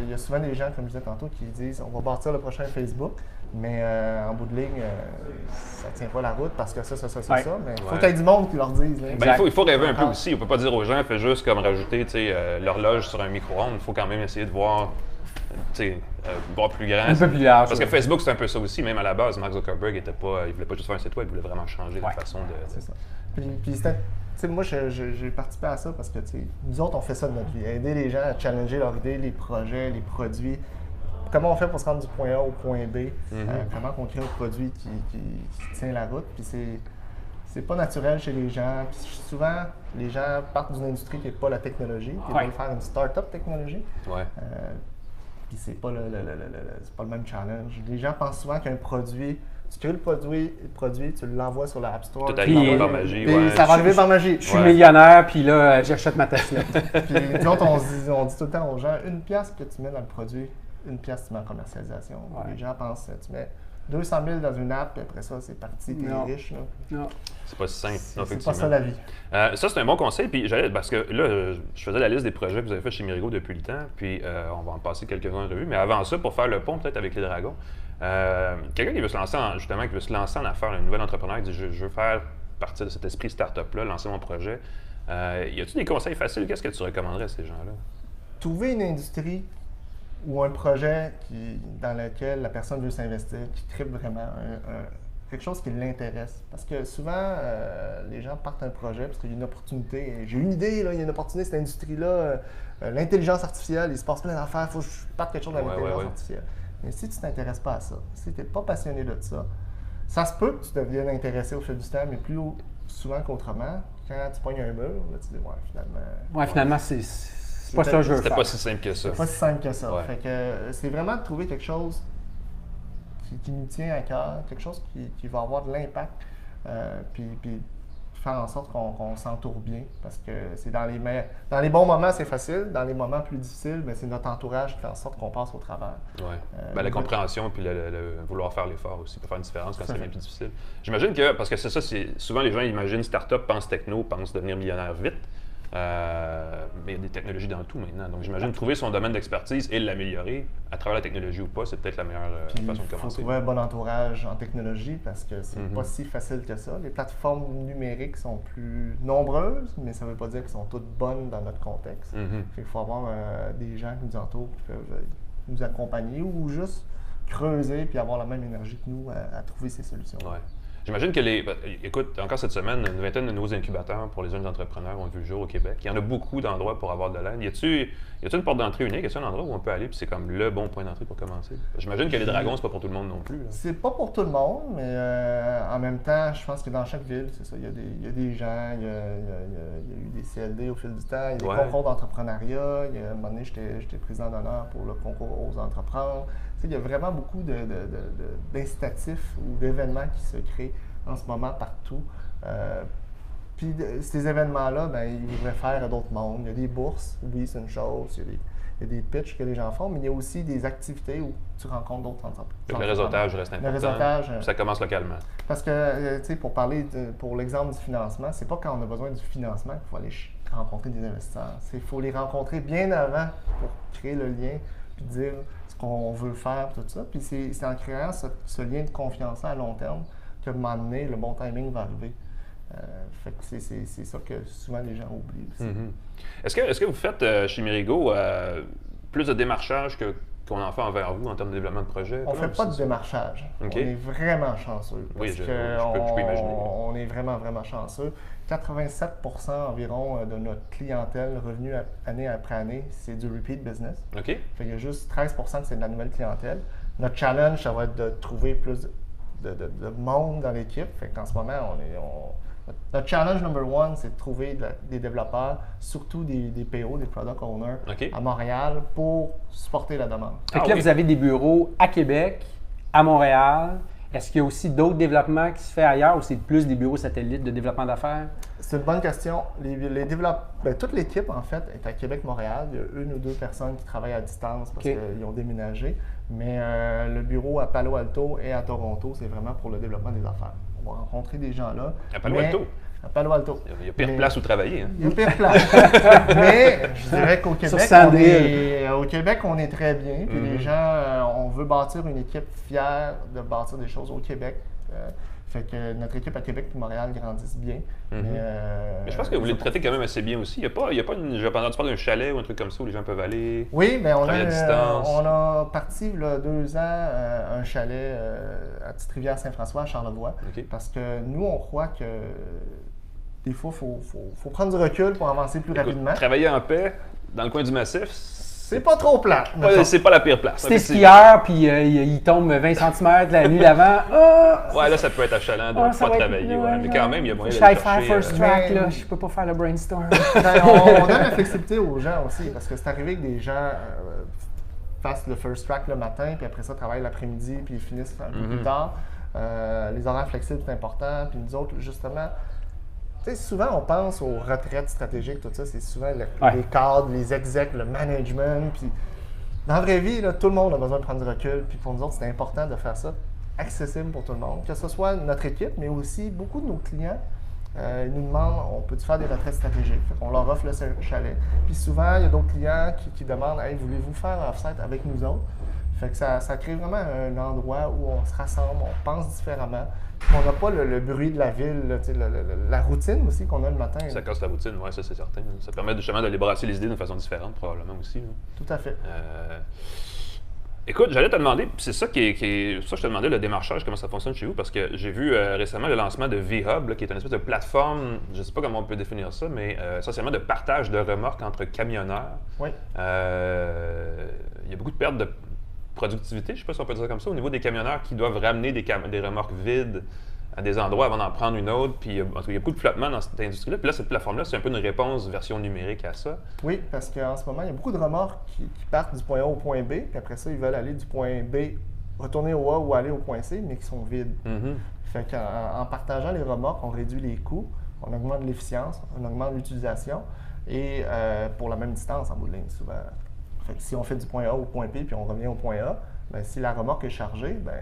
il y a souvent des gens, comme je disais tantôt, qui disent on va bâtir le prochain Facebook. Mais en bout de ligne, ça tient pas la route parce que ça. Mais il faut qu'il y ait du monde qui leur dise. Il faut rêver un peu aussi. On peut pas dire aux gens, fais juste comme rajouter l'horloge sur un micro-ondes. Il faut quand même essayer de voir plus grand. Un peu plus large. Parce que Facebook, c'est un peu ça aussi. Même à la base, Mark Zuckerberg il voulait pas juste faire un site web, il voulait vraiment changer la façon de... C'est ça. Puis moi, j'ai participé à ça parce que nous autres, on fait ça de notre vie. Aider les gens à challenger leurs idées, les projets, les produits. Comment on fait pour se rendre du point A au point B? Comment on crée un produit qui tient la route? Puis c'est pas naturel chez les gens. Puis souvent, les gens partent d'une industrie qui n'est pas la technologie, qui veulent faire une start-up technologie. Puis c'est pas le même challenge. Les gens pensent souvent qu'un produit, tu crées le produit, tu l'envoies sur l'App Store. Tout arrive par magie. Ça va arriver par magie. Je suis millionnaire, puis là, j'achète ma Tesla. Puis nous autres, on dit tout le temps aux gens, 1$ que tu mets dans le produit, 1$ tu mets en commercialisation. Les gens pensent, tu mets 200 000 dans une app, puis après ça, c'est parti, t'es riche. Là. Non. C'est pas si simple. C'est pas ça la vie. Ça, c'est un bon conseil. Puis parce que là, je faisais la liste des projets que vous avez fait chez Mirego depuis le temps, puis on va en passer quelques-uns en revue. Mais avant ça, pour faire le pont peut-être avec les Dragons, quelqu'un qui veut se lancer en affaires, un nouvel entrepreneur qui dit je veux faire partie de cet esprit start-up-là, lancer mon projet. Y a-t-il des conseils faciles? Qu'est-ce que tu recommanderais à ces gens-là? Trouver une industrie ou un projet dans lequel la personne veut s'investir, qui tripe vraiment, quelque chose qui l'intéresse. Parce que souvent, les gens partent un projet parce qu'il y a une opportunité. J'ai une idée, là, il y a une opportunité, cette industrie-là, l'intelligence artificielle, il se passe plein d'affaires, il faut que je parte quelque chose dans l'intelligence artificielle. Mais si tu ne t'intéresses pas à ça, si tu n'es pas passionné de ça, ça se peut que tu deviennes intéressé au fil du temps, mais plus souvent qu'autrement, quand tu pognes un mur, là, tu dis, finalement, c'est pas ça que je veux faire. C'était pas si simple que ça. C'est pas si simple que ça. Fait que c'est vraiment de trouver quelque chose qui nous tient à cœur, quelque chose qui va avoir de l'impact, puis faire en sorte qu'on s'entoure bien. Parce que c'est dans les bons moments, c'est facile. Dans les moments plus difficiles, bien, c'est notre entourage qui fait en sorte qu'on passe au travers. La compréhension puis le vouloir faire l'effort aussi peut faire une différence quand c'est bien plus difficile. J'imagine que, parce que c'est ça, souvent les gens imaginent start-up, pensent techno, pensent devenir millionnaire vite. Mais il y a des technologies dans tout maintenant. Donc, j'imagine trouver son domaine d'expertise et l'améliorer à travers la technologie ou pas, c'est peut-être la meilleure façon de Il faut commencer. trouver un bon entourage en technologie parce que c'est pas si facile que ça. Les plateformes numériques sont plus nombreuses, mais ça ne veut pas dire qu'elles sont toutes bonnes dans notre contexte. Il faut avoir des gens qui nous entourent, qui peuvent nous accompagner ou juste creuser puis avoir la même énergie que nous à trouver ces solutions. Ouais. J'imagine que écoute, encore cette semaine, une vingtaine de nouveaux incubateurs pour les jeunes entrepreneurs ont vu le jour au Québec. Il y en a beaucoup d'endroits pour avoir de l'aide. Y a-t-il une porte d'entrée unique? Y a-t-il un endroit où on peut aller puis c'est comme le bon point d'entrée pour commencer? J'imagine que les dragons, c'est pas pour tout le monde non plus. Là. C'est pas pour tout le monde, mais en même temps, je pense que dans chaque ville, c'est ça. Il y a des gens, il y a eu des CLD au fil du temps, il y a des concours d'entrepreneuriat. À un moment donné, j'étais président d'honneur pour le concours aux entreprendre. Il y a vraiment beaucoup d'incitatifs ou d'événements qui se créent en ce moment partout. Puis ces événements-là, ils voudraient faire à d'autres mondes. Il y a des bourses, oui, c'est une chose. Il y a des pitchs que les gens font, mais il y a aussi des activités où tu rencontres d'autres entreprises. Le réseautage reste important. Le réseautage, ça commence localement. Parce que, tu sais, pour l'exemple du financement, c'est pas quand on a besoin du financement qu'il faut aller rencontrer des investisseurs. Il faut les rencontrer bien avant pour créer le lien, puis dire ce qu'on veut faire, tout ça. Puis c'est en créant ce lien de confiance à long terme qu'à un moment donné, le bon timing va arriver. Fait que c'est ça que souvent les gens oublient aussi. Est-ce que vous faites chez Merigo plus de démarchage qu'on en fait envers vous en termes de développement de projet? On ne fait pas de démarchage. Okay. On est vraiment chanceux. Oui, je peux imaginer. On est vraiment, vraiment chanceux. 87% environ de notre clientèle revenue année après année, c'est du repeat business. OK. Il y a juste 13% que c'est de la nouvelle clientèle. Notre challenge, ça va être de trouver plus de monde dans l'équipe. Fait qu'en ce moment, notre challenge number one, c'est de trouver des développeurs, surtout des PO, des product owners, à Montréal pour supporter la demande. Fait que là, vous avez des bureaux à Québec, à Montréal. Est-ce qu'il y a aussi d'autres développements qui se font ailleurs ou c'est plus des bureaux satellites de développement d'affaires? C'est une bonne question. Toute l'équipe, en fait, est à Québec-Montréal. Il y a une ou deux personnes qui travaillent à distance parce qu'ils ont déménagé. Mais le bureau à Palo Alto et à Toronto, c'est vraiment pour le développement des affaires. On va rencontrer des gens là. À Palo Alto? À Palo Alto. Il y a pire place où travailler. Hein? Il y a pire place. Mais je dirais qu'au Québec, on est très bien. Puis les gens, on veut bâtir une équipe fière de bâtir des choses au Québec. Fait que notre équipe à Québec et Montréal grandissent bien. Mais je pense que vous les traitez quand même assez bien aussi. Il n'y a pas une. J'ai entendu parler d'un chalet ou un truc comme ça où les gens peuvent aller. Oui, mais on a parti il y a 2 ans un chalet à Petite-Rivière-Saint-François à Charlevoix. Parce que nous, on croit que des fois, il faut prendre du recul pour avancer plus rapidement. Travailler en paix dans le coin du Massif, c'est pas trop plat. C'est pas la pire place. C'est skieur, puis il tombe 20 cm la nuit d'avant. Ouais, là, ça peut être achalant de ne pas travailler. Mais quand même, il y a moyen de faire first track, là. Je peux pas faire le brainstorm. On donne la flexibilité aux gens aussi, parce que c'est arrivé que des gens fassent le first track le matin, puis après ça, travaillent l'après-midi, puis ils finissent un peu plus tard. Les horaires flexibles, c'est important. Puis nous autres, justement, souvent, on pense aux retraites stratégiques, tout ça. C'est souvent les cadres, les execs, le management. Puis dans la vraie vie, là, tout le monde a besoin de prendre du recul. Puis pour nous autres, c'est important de faire ça accessible pour tout le monde. Que ce soit notre équipe, mais aussi beaucoup de nos clients. Ils nous demandent, on peut-tu faire des retraites stratégiques? On leur offre le chalet. Puis souvent, il y a d'autres clients qui demandent, hey, voulez-vous faire un off-site avec nous autres? Fait que ça crée vraiment un endroit où on se rassemble, on pense différemment. On n'a pas le bruit de la ville, la routine aussi qu'on a le matin. Ça casse la routine, oui, ça c'est certain. Ça permet justement de brasser les idées d'une façon différente, probablement aussi. Là. Tout à fait. Écoute, j'allais te demander, c'est ça qui est ça que je te demandais, le démarchage, comment ça fonctionne chez vous, parce que j'ai vu récemment le lancement de V-Hub, qui est une espèce de plateforme, je ne sais pas comment on peut définir ça, mais essentiellement de partage de remorques entre camionneurs. Oui. Il y a beaucoup de pertes de productivité, je ne sais pas si on peut dire ça comme ça, au niveau des camionneurs qui doivent ramener des remorques vides à des endroits avant d'en prendre une autre. Puis il y a beaucoup de flottement dans cette industrie-là. Puis là, cette plateforme-là, c'est un peu une réponse version numérique à ça. Oui, parce qu'en ce moment, il y a beaucoup de remorques qui partent du point A au point B, puis après ça, ils veulent aller du point B, retourner au A ou aller au point C, mais qui sont vides. Fait qu'en partageant les remorques, on réduit les coûts, on augmente l'efficience, on augmente l'utilisation, et pour la même distance en bout de ligne, souvent. Fait que si on fait du point A au point B puis on revient au point A, ben, si la remorque est chargée, ben,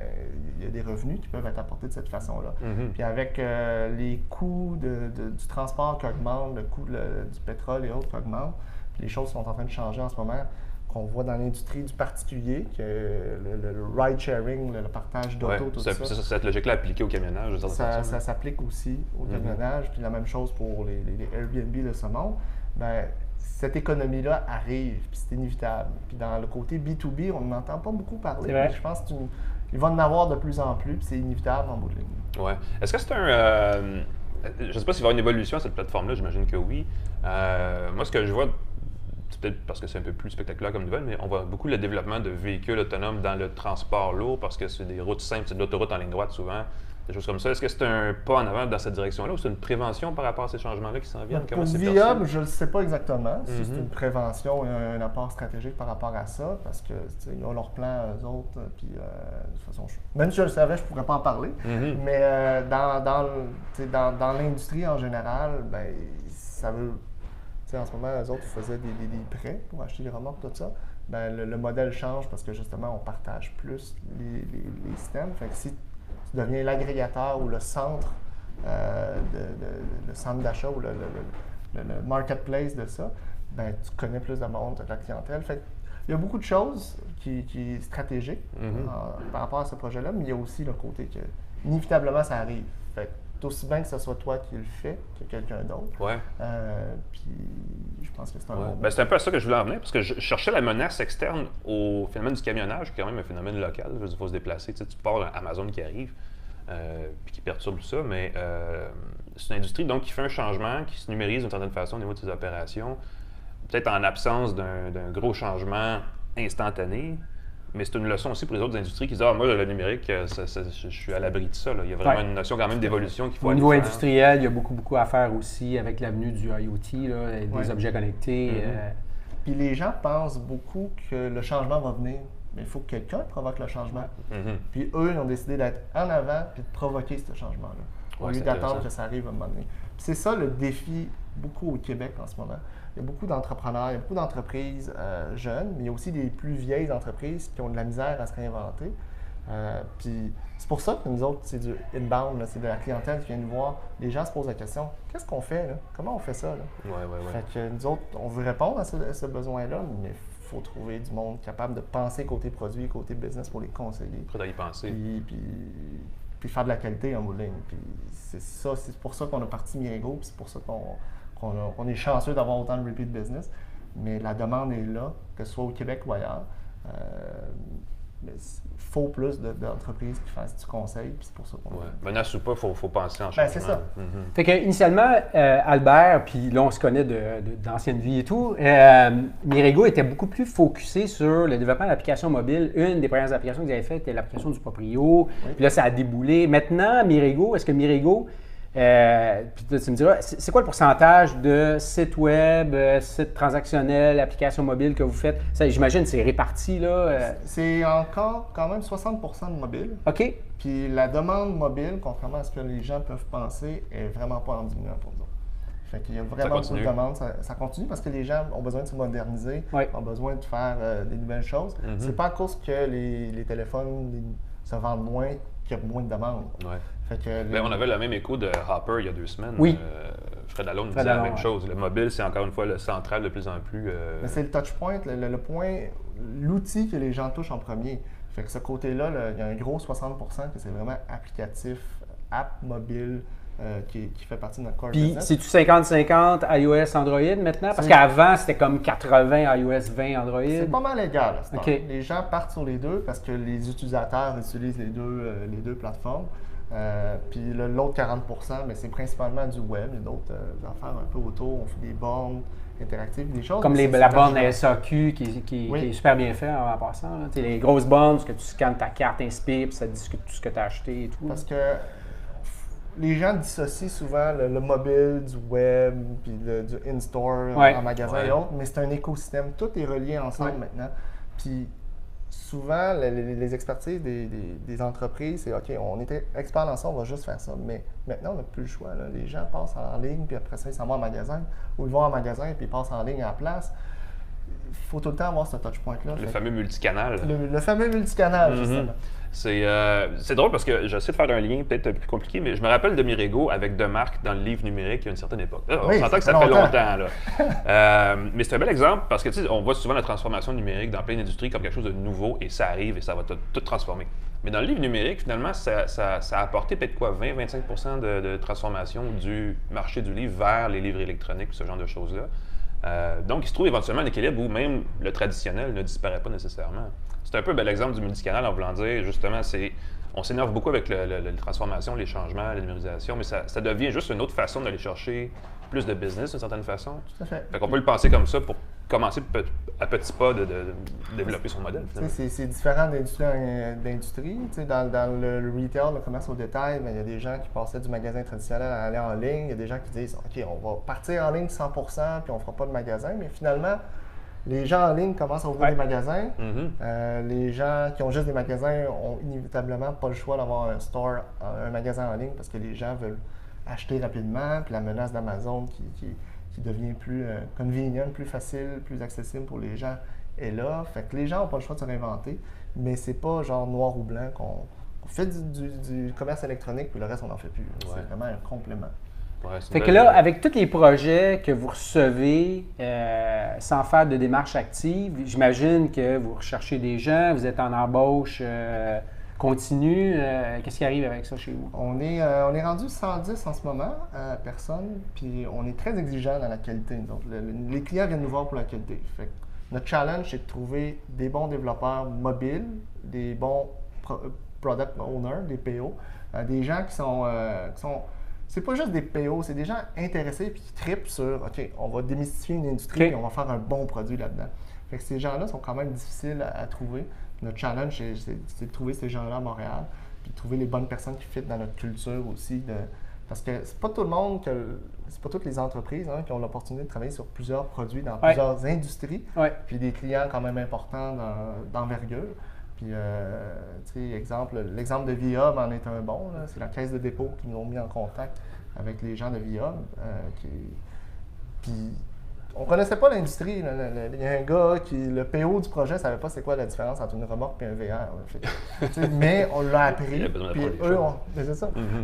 il y a des revenus qui peuvent être apportés de cette façon-là. Puis avec les coûts du transport qui augmentent, le coût du pétrole et autres qui augmentent, puis les choses sont en train de changer en ce moment, qu'on voit dans l'industrie du particulier, que le ride-sharing, le partage d'auto, tout ça. Cette logique-là appliquée au camionnage, ça s'applique aussi au camionnage. Puis la même chose pour les Airbnb de ce monde. Ben, cette économie-là arrive, puis c'est inévitable. Puis dans le côté B2B, on n'entend pas beaucoup parler. Je pense qu'il va en avoir de plus en plus, puis c'est inévitable en bout de ligne. Ouais. Est-ce que c'est je ne sais pas s'il va y avoir une évolution à cette plateforme-là, j'imagine que oui. Moi, ce que je vois, c'est peut-être parce que c'est un peu plus spectaculaire comme nouvelle, mais on voit beaucoup le développement de véhicules autonomes dans le transport lourd parce que c'est des routes simples, c'est de l'autoroute en ligne droite souvent, des choses comme ça. Est-ce que c'est un pas en avant dans cette direction-là ou c'est une prévention par rapport à ces changements-là qui s'en viennent? Pour Viable, je ne sais pas exactement si c'est une prévention et un apport stratégique par rapport à ça, parce qu'ils ont leur plan, eux autres, puis de toute façon, même si je le savais, je ne pourrais pas en parler, mais dans l'industrie en général, ben, ça veut... En ce moment, eux autres faisaient des prêts pour acheter des remorques, tout ça. Ben, le modèle change parce que justement, on partage plus les systèmes. Fait que si tu deviens l'agrégateur ou le centre, le centre d'achat ou le marketplace de ça, ben, tu connais plus de monde, de la clientèle. Fait que, il y a beaucoup de choses qui est stratégique par rapport à ce projet-là, mais il y a aussi le côté que, inévitablement, ça arrive. Fait que, c'est aussi bien que ce soit toi qui le fais que quelqu'un d'autre. Ouais. Puis je pense que c'est un bon. Ben, c'est un peu à ça que je voulais en venir, parce que je cherchais la menace externe au phénomène du camionnage, qui est quand même un phénomène local. Je veux dire, il faut se déplacer. Tu pars Amazon qui arrive, puis qui perturbe tout ça, mais c'est une industrie donc qui fait un changement, qui se numérise d'une certaine façon au niveau de ses opérations, peut-être en absence d'un gros changement instantané. Mais c'est une leçon aussi pour les autres industries qui disent « Ah, moi, le numérique, je suis à l'abri de ça. » Il y a vraiment une notion quand même d'évolution qu'il faut aller faire. Au niveau industriel, il y a beaucoup à faire aussi avec l'avenue du IoT, des objets connectés. Puis les gens pensent beaucoup que le changement va venir, mais il faut que quelqu'un provoque le changement. Puis eux, ils ont décidé d'être en avant puis de provoquer ce changement-là, au lieu d'attendre que ça arrive à un moment donné. Puis c'est ça le défi beaucoup au Québec en ce moment. Il y a beaucoup d'entrepreneurs, il y a beaucoup d'entreprises jeunes, mais il y a aussi des plus vieilles entreprises qui ont de la misère à se réinventer. Puis c'est pour ça que nous autres, c'est du inbound, c'est de la clientèle qui vient nous voir. Les gens se posent la question, qu'est-ce qu'on fait? Là? Comment on fait ça? Là? Fait que nous autres, on veut répondre à ce besoin-là, mais il faut trouver du monde capable de penser côté produit, côté business pour les conseiller. Faut y penser. Puis faire de la qualité en bout de ligne. Puis c'est pour ça qu'on a parti Mirego, puis c'est pour ça qu'on est chanceux d'avoir autant de repeat business, mais la demande est là, que ce soit au Québec ou ailleurs. Il faut plus d'entreprises qui fassent du conseil, puis c'est pour ça qu'on... Menace ou pas, il faut penser en changement. C'est ça. Fait que initialement, Albert, puis là on se connaît d'ancienne vie et tout, Mirego était beaucoup plus focusé sur le développement d'applications mobiles. Une des premières applications que vous avez faites était l'application du Proprio, puis là ça a déboulé. Maintenant, Mirego, est-ce que Mirego... puis tu me diras, c'est quoi le pourcentage de sites web, sites transactionnels, applications mobiles que vous faites? J'imagine c'est réparti, là. C'est encore quand même 60% de mobile. OK. Puis la demande mobile, contrairement à ce que les gens peuvent penser, est vraiment pas en diminuant pour nous. Fait qu'il y a vraiment beaucoup de demandes. Ça continue parce que les gens ont besoin de se moderniser, ont besoin de faire des nouvelles choses. C'est pas à cause que les téléphones se vendent moins qu'il y a moins de demandes. Fait que on avait le même écho de Hopper il y a 2 semaines. Oui. Fred Alone disait la même chose. Le mobile, c'est encore une fois le central de plus en plus. Mais c'est le touchpoint, le point, l'outil que les gens touchent en premier. Fait que ce côté-là, il y a un gros 60% que c'est vraiment applicatif, app mobile, qui fait partie de notre core business. Puis, c'est-tu 50-50 iOS, Android maintenant? Parce qu'avant, c'était comme 80 iOS, 20 Android. C'est pas mal égal. Les gens partent sur les deux parce que les utilisateurs utilisent les deux plateformes. Puis l'autre 40%, mais c'est principalement du web. Il y a d'autres affaires un peu autour. On fait des bornes interactives, des choses. Comme la borne SAQ qui est super bien faite en passant. Les grosses bornes, parce que tu scannes ta carte, inspire, puis ça discute tout ce que tu as acheté et tout. Parce que les gens dissocient souvent le mobile du web, puis du in-store en magasin et autres, mais c'est un écosystème. Tout est relié ensemble maintenant. Puis souvent, les expertises des entreprises, c'est OK, on était experts dans ça, on va juste faire ça. Mais maintenant, on n'a plus le choix. Là. Les gens passent en ligne, puis après ça, ils s'en vont en magasin, ou ils vont en magasin, puis ils passent en ligne à la place. faut tout le temps avoir ce touchpoint-là. Le fameux multicanal. Le fameux multicanal, justement. C'est drôle parce que j'essaie de faire un lien peut-être plus compliqué, mais je me rappelle de Mirego avec deux marques dans le livre numérique il y a une certaine époque. On s'entend que ça fait longtemps. Là. Mais c'est un bel exemple parce que on voit souvent la transformation numérique dans plein d'industries comme quelque chose de nouveau et ça arrive et ça va tout transformer. Mais dans le livre numérique, finalement, ça a apporté peut-être quoi, 20-25% de transformation du marché du livre vers les livres électroniques, ce genre de choses-là. Donc, il se trouve éventuellement un équilibre où même le traditionnel ne disparaît pas nécessairement. C'est un peu l'exemple du multicanal en voulant dire, justement, on s'énerve beaucoup avec la transformation, les changements, la numérisation, mais ça devient juste une autre façon d'aller chercher plus de business d'une certaine façon. Tout à fait. Fait qu'on peut le penser comme ça pour commencer à petits pas de développer son modèle. C'est différent d'industrie. Dans le retail, le commerce au détail, il y a des gens qui passaient du magasin traditionnel à aller en ligne. Il y a des gens qui disent « OK, on va partir en ligne 100% puis on ne fera pas de magasin. » Mais finalement, les gens en ligne commencent à ouvrir des magasins. Les gens qui ont juste des magasins ont inévitablement pas le choix d'avoir un magasin en ligne parce que les gens veulent acheter rapidement. Puis la menace d'Amazon qui devient plus convenient, plus facile, plus accessible pour les gens est là. Fait que les gens n'ont pas le choix de se réinventer, mais c'est pas genre noir ou blanc qu'on fait du commerce électronique puis le reste on n'en fait plus. C'est vraiment un complément. Fait que là, avec tous les projets que vous recevez sans faire de démarche active, j'imagine que vous recherchez des gens, vous êtes en embauche continue. Qu'est-ce qui arrive avec ça chez vous? On est rendu 110 en ce moment, personnes, puis on est très exigeant dans la qualité. Donc, les clients viennent nous voir pour la qualité. Fait que notre challenge, c'est de trouver des bons développeurs mobiles, des bons product owners, des PO, des gens qui sont c'est pas juste des PO, c'est des gens intéressés puis qui trippent sur « OK, on va démystifier une industrie et on va faire un bon produit là-dedans ». Fait que ces gens-là sont quand même difficiles à trouver. Notre challenge, c'est de trouver ces gens-là à Montréal puis de trouver les bonnes personnes qui fit dans notre culture aussi. Parce que c'est pas tout le monde, c'est pas toutes les entreprises qui ont l'opportunité de travailler sur plusieurs produits dans plusieurs industries puis des clients quand même importants d'envergure. Puis, l'exemple de Via en est un bon. C'est la caisse de dépôt qui nous ont mis en contact avec les gens de Via. Puis, on ne connaissait pas l'industrie. Il y a un gars le PO du projet ne savait pas c'est quoi la différence entre une remorque et un VR. Mais on l'a appris.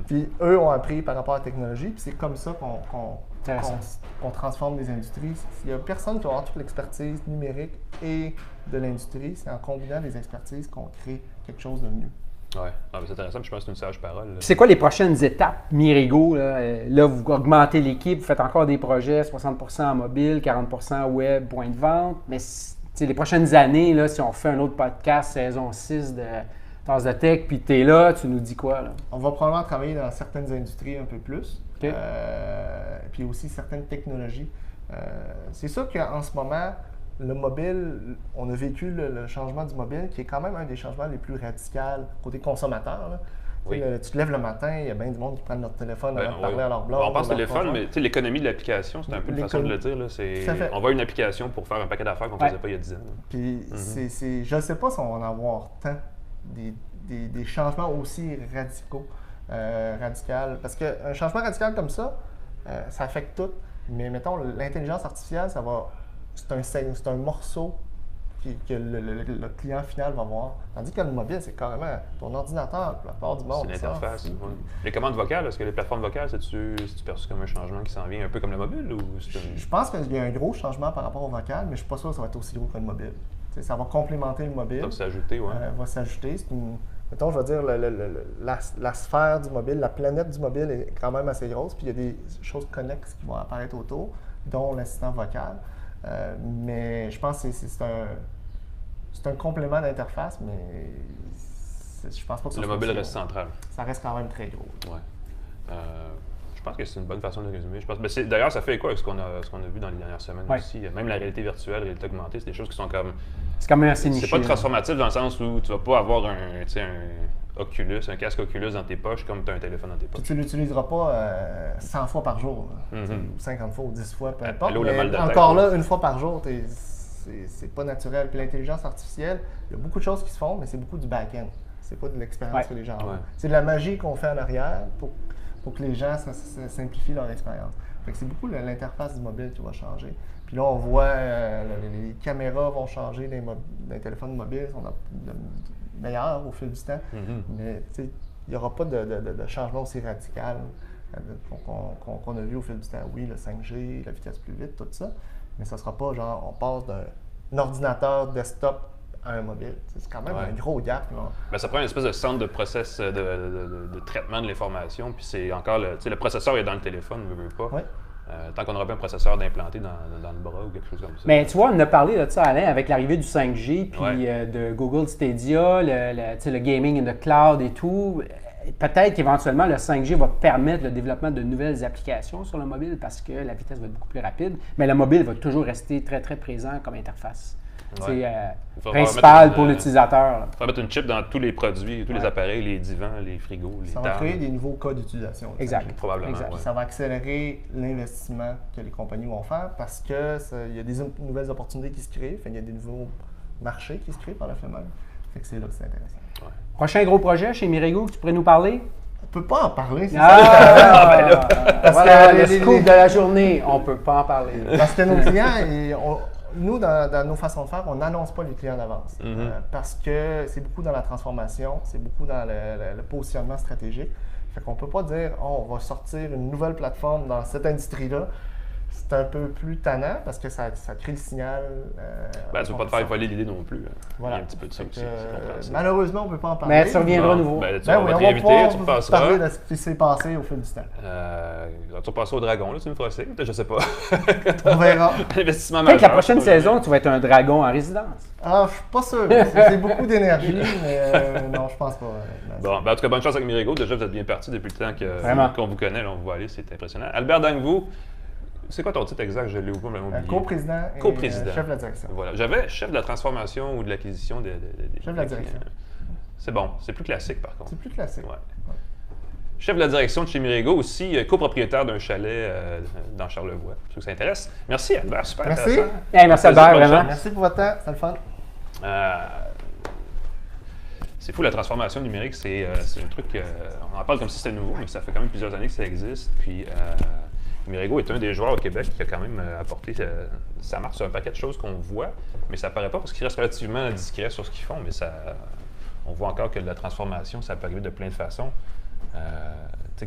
Puis, eux ont appris par rapport à la technologie. Puis, c'est comme ça qu'on transforme les industries. Il n'y a personne qui va avoir toute l'expertise numérique et de l'industrie. C'est en combinant les expertises qu'on crée quelque chose de mieux. Oui, c'est intéressant. Je pense que c'est une sage parole. C'est quoi les prochaines étapes, Mirego? Là, vous augmentez l'équipe, vous faites encore des projets, 60% en mobile, 40% web, point de vente. Mais les prochaines années, là, si on fait un autre podcast, saison 6 de Tasse de Tech, puis tu es là, tu nous dis quoi? Là? On va probablement travailler dans certaines industries un peu plus. Puis aussi certaines technologies. C'est sûr qu'en ce moment, le mobile, on a vécu le changement du mobile, qui est quand même un des changements les plus radicaux côté consommateur. Oui. Tu te lèves le matin, il y a bien du monde qui prennent leur téléphone avant de parler à leur blog. On pense téléphone, mais l'économie de l'application, c'est un peu une façon de le dire. On voit une application pour faire un paquet d'affaires qu'on ne faisait pas il y a 10 ans. Puis je ne sais pas si on va en avoir tant des changements aussi radicaux. Parce qu'un changement radical comme ça, ça affecte tout. Mais mettons, l'intelligence artificielle, c'est un morceau que le client final va voir. Tandis que le mobile, c'est carrément ton ordinateur, la plupart du monde. C'est l'interface. Les commandes vocales, est-ce que les plateformes vocales, c'est-tu perçu comme un changement qui s'en vient un peu comme le mobile? Je pense qu'il y a un gros changement par rapport au vocal, mais je ne suis pas sûr que ça va être aussi gros que le mobile. Ça va complémenter le mobile. Ça va s'ajouter, oui. Va s'ajouter. Mettons, je vais dire, la sphère du mobile, la planète du mobile est quand même assez grosse, puis il y a des choses connexes qui vont apparaître autour, dont l'assistant vocal. Mais je pense que c'est un complément d'interface, mais je pense pas que ça le mobile reste central. Ça reste quand même très gros. Ouais. Je pense que c'est une bonne façon de résumer. D'ailleurs, ça fait quoi avec ce qu'on a vu dans les dernières semaines aussi. Même la réalité virtuelle, la réalité augmentée, c'est des choses qui sont comme... C'est quand même assez niché. C'est pas transformatif dans le sens où tu vas pas avoir un Oculus, un casque Oculus dans tes poches comme tu as un téléphone dans tes poches. Puis tu ne l'utiliseras pas 100 fois par jour, ou 50 fois ou 10 fois, peu importe. Mais encore là, une fois par jour, c'est pas naturel. Puis l'intelligence artificielle, il y a beaucoup de choses qui se font, mais c'est beaucoup du back-end. C'est pas de l'expérience que les gens ont. C'est de la magie qu'on fait en arrière pour que les gens simplifient leur expérience. Fait que c'est beaucoup l'interface du mobile qui va changer. Puis là, on voit les caméras vont changer des téléphones mobiles, on a de meilleurs au fil du temps. Mais il n'y aura pas de changement aussi radical qu'on a vu au fil du temps. Oui, le 5G, la vitesse plus vite, tout ça, mais ça ne sera pas genre on passe d'un ordinateur desktop à un mobile. C'est quand même un gros gap. Ben, ça prend une espèce de centre de process de traitement de l'information, puis c'est encore le processeur est dans le téléphone, ne veut pas. Ouais. Tant qu'on n'aura pas un processeur d'implanté dans le bras ou quelque chose comme ça. Mais tu vois, on a parlé de ça, Alain, avec l'arrivée du 5G, puis de Google Stadia, le gaming in the cloud et tout. Peut-être qu'éventuellement, le 5G va permettre le développement de nouvelles applications sur le mobile parce que la vitesse va être beaucoup plus rapide, mais le mobile va toujours rester très, très présent comme interface. Principal pour l'utilisateur. Il faut mettre une chip dans tous les produits, tous les appareils, les divans, les frigos, les tables. Ça va créer des nouveaux cas d'utilisation. Exact. Probablement. Exact. Ça va accélérer l'investissement que les compagnies vont faire parce qu'il y a des nouvelles opportunités qui se créent. Il y a des nouveaux marchés qui se créent par le fait même. Fait que c'est là que c'est intéressant. Ouais. Prochain gros projet chez Mirego que tu pourrais nous parler? On peut pas en parler, c'est ça. Parce Voilà, que le scoop de la journée, on peut pas en parler. Parce que nos clients, nous, dans nos façons de faire, on n'annonce pas les clients d'avance. Parce que c'est beaucoup dans la transformation, c'est beaucoup dans le positionnement stratégique. Fait qu'on ne peut pas dire on va sortir une nouvelle plateforme dans cette industrie-là. C'est un peu plus tannant parce que ça crée le signal. Tu ne veux pas te faire voler l'idée non plus. Voilà. Il y a un petit peu de ça aussi. Malheureusement, on ne peut pas en parler. Mais tu reviendras à nouveau. On va t'inviter, tu passeras. Parler de ce qui s'est passé au fil du temps. Tu vas passer au dragon, là, tu me feras signe, je sais pas. On verra. Investissement Peut-être majeur. que la prochaine saison, tu vas être un dragon en résidence. Ah, je suis pas sûr. C'est beaucoup d'énergie, mais non, je pense pas. Bon, en tout cas, bonne chance avec Mirego. Déjà, vous êtes bien parti depuis le temps qu'on vous connaît. Là, on vous voit aller, c'est impressionnant. Albert Dangvaux, c'est quoi ton titre exact? Je l'ai oublié. Co-président et chef de la direction. Voilà. J'avais chef de la transformation ou de l'acquisition des chef de la direction. C'est bon. C'est plus classique, par contre. C'est plus classique. Ouais. Chef de la direction de chez Mirego, aussi copropriétaire d'un chalet dans Charlevoix. Je trouve que ça intéresse. Merci, Albert. Super intéressant. Merci, Albert, vraiment. Merci pour votre temps. C'est le fun. C'est fou, la transformation numérique, c'est un truc, on en parle comme si c'était nouveau, mais ça fait quand même plusieurs années que ça existe. Puis Mirego est un des joueurs au Québec qui a quand même apporté sa marque sur un paquet de choses qu'on voit, mais ça paraît pas parce qu'il reste relativement discret sur ce qu'ils font, mais on voit encore que la transformation, ça peut arriver de plein de façons.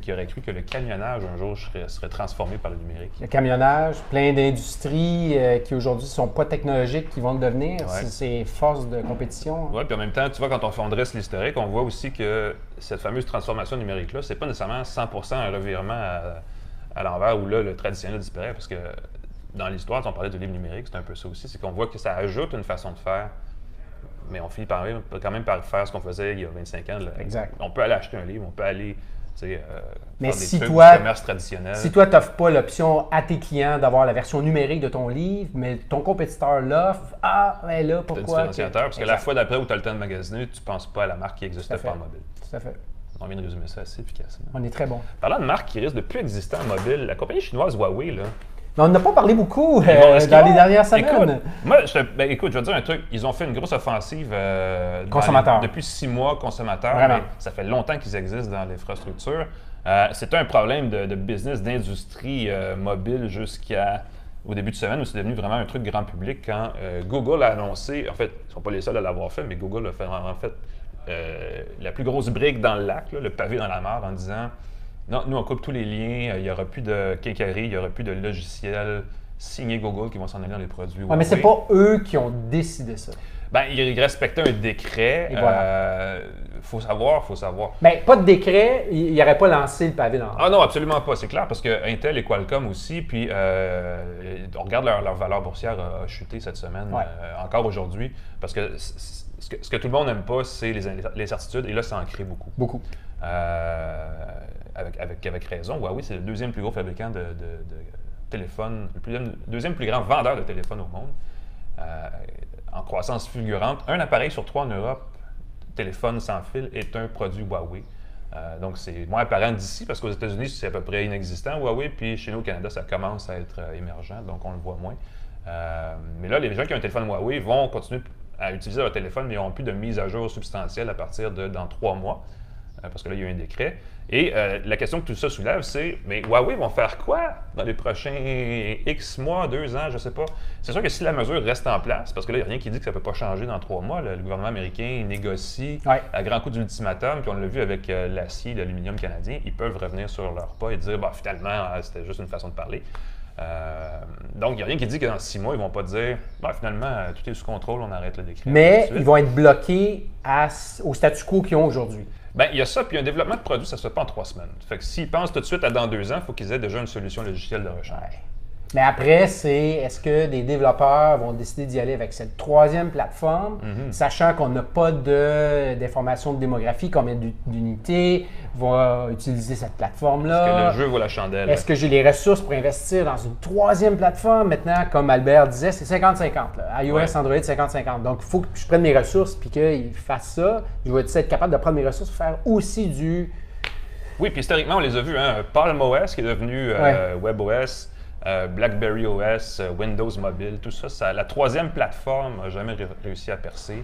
Qui aurait cru que le camionnage un jour serait transformé par le numérique. Le camionnage, plein d'industries qui aujourd'hui ne sont pas technologiques, qui vont le devenir. Ouais. C'est force de compétition. Oui, puis en même temps, tu vois, quand on dresse l'historique, on voit aussi que cette fameuse transformation numérique-là, c'est pas nécessairement 100% un revirement à l'envers où là, le traditionnel disparaît. Parce que dans l'histoire, on parlait de livre numérique, c'est un peu ça aussi. C'est qu'on voit que ça ajoute une façon de faire, mais on finit quand même par faire ce qu'on faisait il y a 25 ans. Là. Exact. On peut aller acheter un livre, on peut aller mais faire si des toi, du commerce traditionnel. Si toi, tu n'offres pas l'option à tes clients d'avoir la version numérique de ton livre, mais ton compétiteur l'offre, mais là, pourquoi? C'est un différenciateur, parce que la fois d'après où tu as le temps de magasiner, tu ne penses pas à la marque qui n'existait pas en mobile. Tout à fait. On vient de résumer ça assez efficacement. On est très bon. Parlant de marques qui risquent de plus exister en mobile, la compagnie chinoise Huawei, là. Mais on n'a pas parlé beaucoup dans les dernières semaines. Écoute, je vais te dire un truc. Ils ont fait une grosse offensive consommateur. Depuis 6 mois, consommateurs. Vraiment. Ça fait longtemps qu'ils existent dans l'infrastructure. C'était un problème de business, d'industrie mobile jusqu'au début de semaine où c'est devenu vraiment un truc grand public quand Google a annoncé, en fait, ils ne sont pas les seuls à l'avoir fait, mais Google a fait en fait la plus grosse brique dans le lac, là, le pavé dans la mare, en disant non, nous on coupe tous les liens, il n'y aura plus de quincaillerie, il n'y aura plus de logiciels signés Google qui vont s'en aller dans les produits. Ouais, mais c'est pas eux qui ont décidé ça. Ben, ils respectaient un décret. Voilà. Faut savoir. Ben, pas de décret, ils n'auraient pas lancé le pavé dans la mare. Ah non, absolument pas, c'est clair, parce que Intel et Qualcomm aussi, puis on regarde leur valeur boursière a chuté cette semaine, encore aujourd'hui, parce que ce que tout le monde n'aime pas, c'est les certitudes, et là, ça en crée beaucoup. Beaucoup. Avec raison. Huawei, c'est le deuxième plus gros fabricant de téléphones, le deuxième plus grand vendeur de téléphones au monde, en croissance fulgurante. Un appareil sur 3 en Europe, téléphone sans fil, est un produit Huawei. Donc, c'est moins apparent d'ici, parce qu'aux États-Unis, c'est à peu près inexistant, Huawei, puis chez nous, au Canada, ça commence à être émergent, donc on le voit moins. Mais là, les gens qui ont un téléphone Huawei vont continuer à utiliser leur téléphone, mais ils n'auront plus de mise à jour substantielle à partir dans 3 mois. parce que là, il y a eu un décret. Et la question que tout ça soulève, c'est, mais Huawei vont faire quoi dans les prochains X mois, 2 ans, je ne sais pas. C'est sûr que si la mesure reste en place, parce que là, il n'y a rien qui dit que ça ne peut pas changer dans 3 mois, le gouvernement américain négocie à grand coup d'ultimatum, puis on l'a vu avec l'acier, l'aluminium canadien, ils peuvent revenir sur leur pas et dire, bah, finalement, c'était juste une façon de parler. Donc, il n'y a rien qui dit que dans 6 mois, ils ne vont pas dire bah, finalement, tout est sous contrôle, on arrête le décret. Mais ils vont être bloqués au statu quo qu'ils ont aujourd'hui. Bien, il y a ça, puis un développement de produit, ça ne se fait pas en 3 semaines. Fait que s'ils pensent tout de suite à dans 2 ans, il faut qu'ils aient déjà une solution logicielle de rechange. Ouais. Mais après, est-ce que des développeurs vont décider d'y aller avec cette 3e plateforme, sachant qu'on n'a pas d'informations de démographie, combien d'unités vont utiliser cette plateforme-là? Est-ce que le jeu vaut la chandelle? Est-ce que j'ai les ressources pour investir dans une 3e plateforme? Maintenant, comme Albert disait, c'est 50-50. iOS, Android, 50-50. Donc, il faut que je prenne mes ressources et qu'ils fassent ça. Je vais être capable de prendre mes ressources pour faire aussi du... Oui, puis historiquement, on les a vus. Palm OS qui est devenu WebOS, BlackBerry OS, Windows Mobile, tout ça, la 3e plateforme n'a jamais réussi à percer.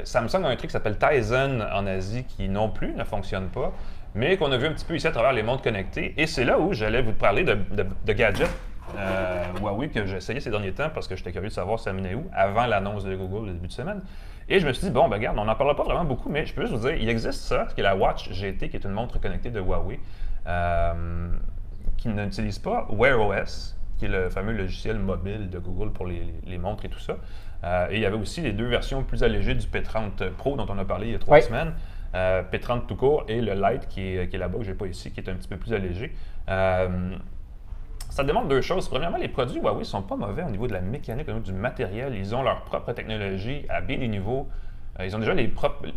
Samsung a un truc qui s'appelle Tizen en Asie qui non plus ne fonctionne pas, mais qu'on a vu un petit peu ici à travers les montres connectées. Et c'est là où j'allais vous parler de gadgets Huawei que j'ai essayé ces derniers temps parce que j'étais curieux de savoir ça menait où avant l'annonce de Google au début de semaine. Et je me suis dit, bon, ben regarde, on n'en parlera pas vraiment beaucoup, mais je peux juste vous dire, il existe ça, qui est la Watch GT, qui est une montre connectée de Huawei. Qui n'utilise pas Wear OS, qui est le fameux logiciel mobile de Google pour les montres et tout ça. Et il y avait aussi les 2 versions plus allégées du P30 Pro dont on a parlé il y a 3 semaines. P30 tout court et le Lite qui est là-bas, que je n'ai pas ici, qui est un petit peu plus allégé. Ça démontre 2 choses. Premièrement, les produits Huawei ne sont pas mauvais au niveau de la mécanique, au niveau du matériel. Ils ont leur propre technologie à bien des niveaux. Ils ont déjà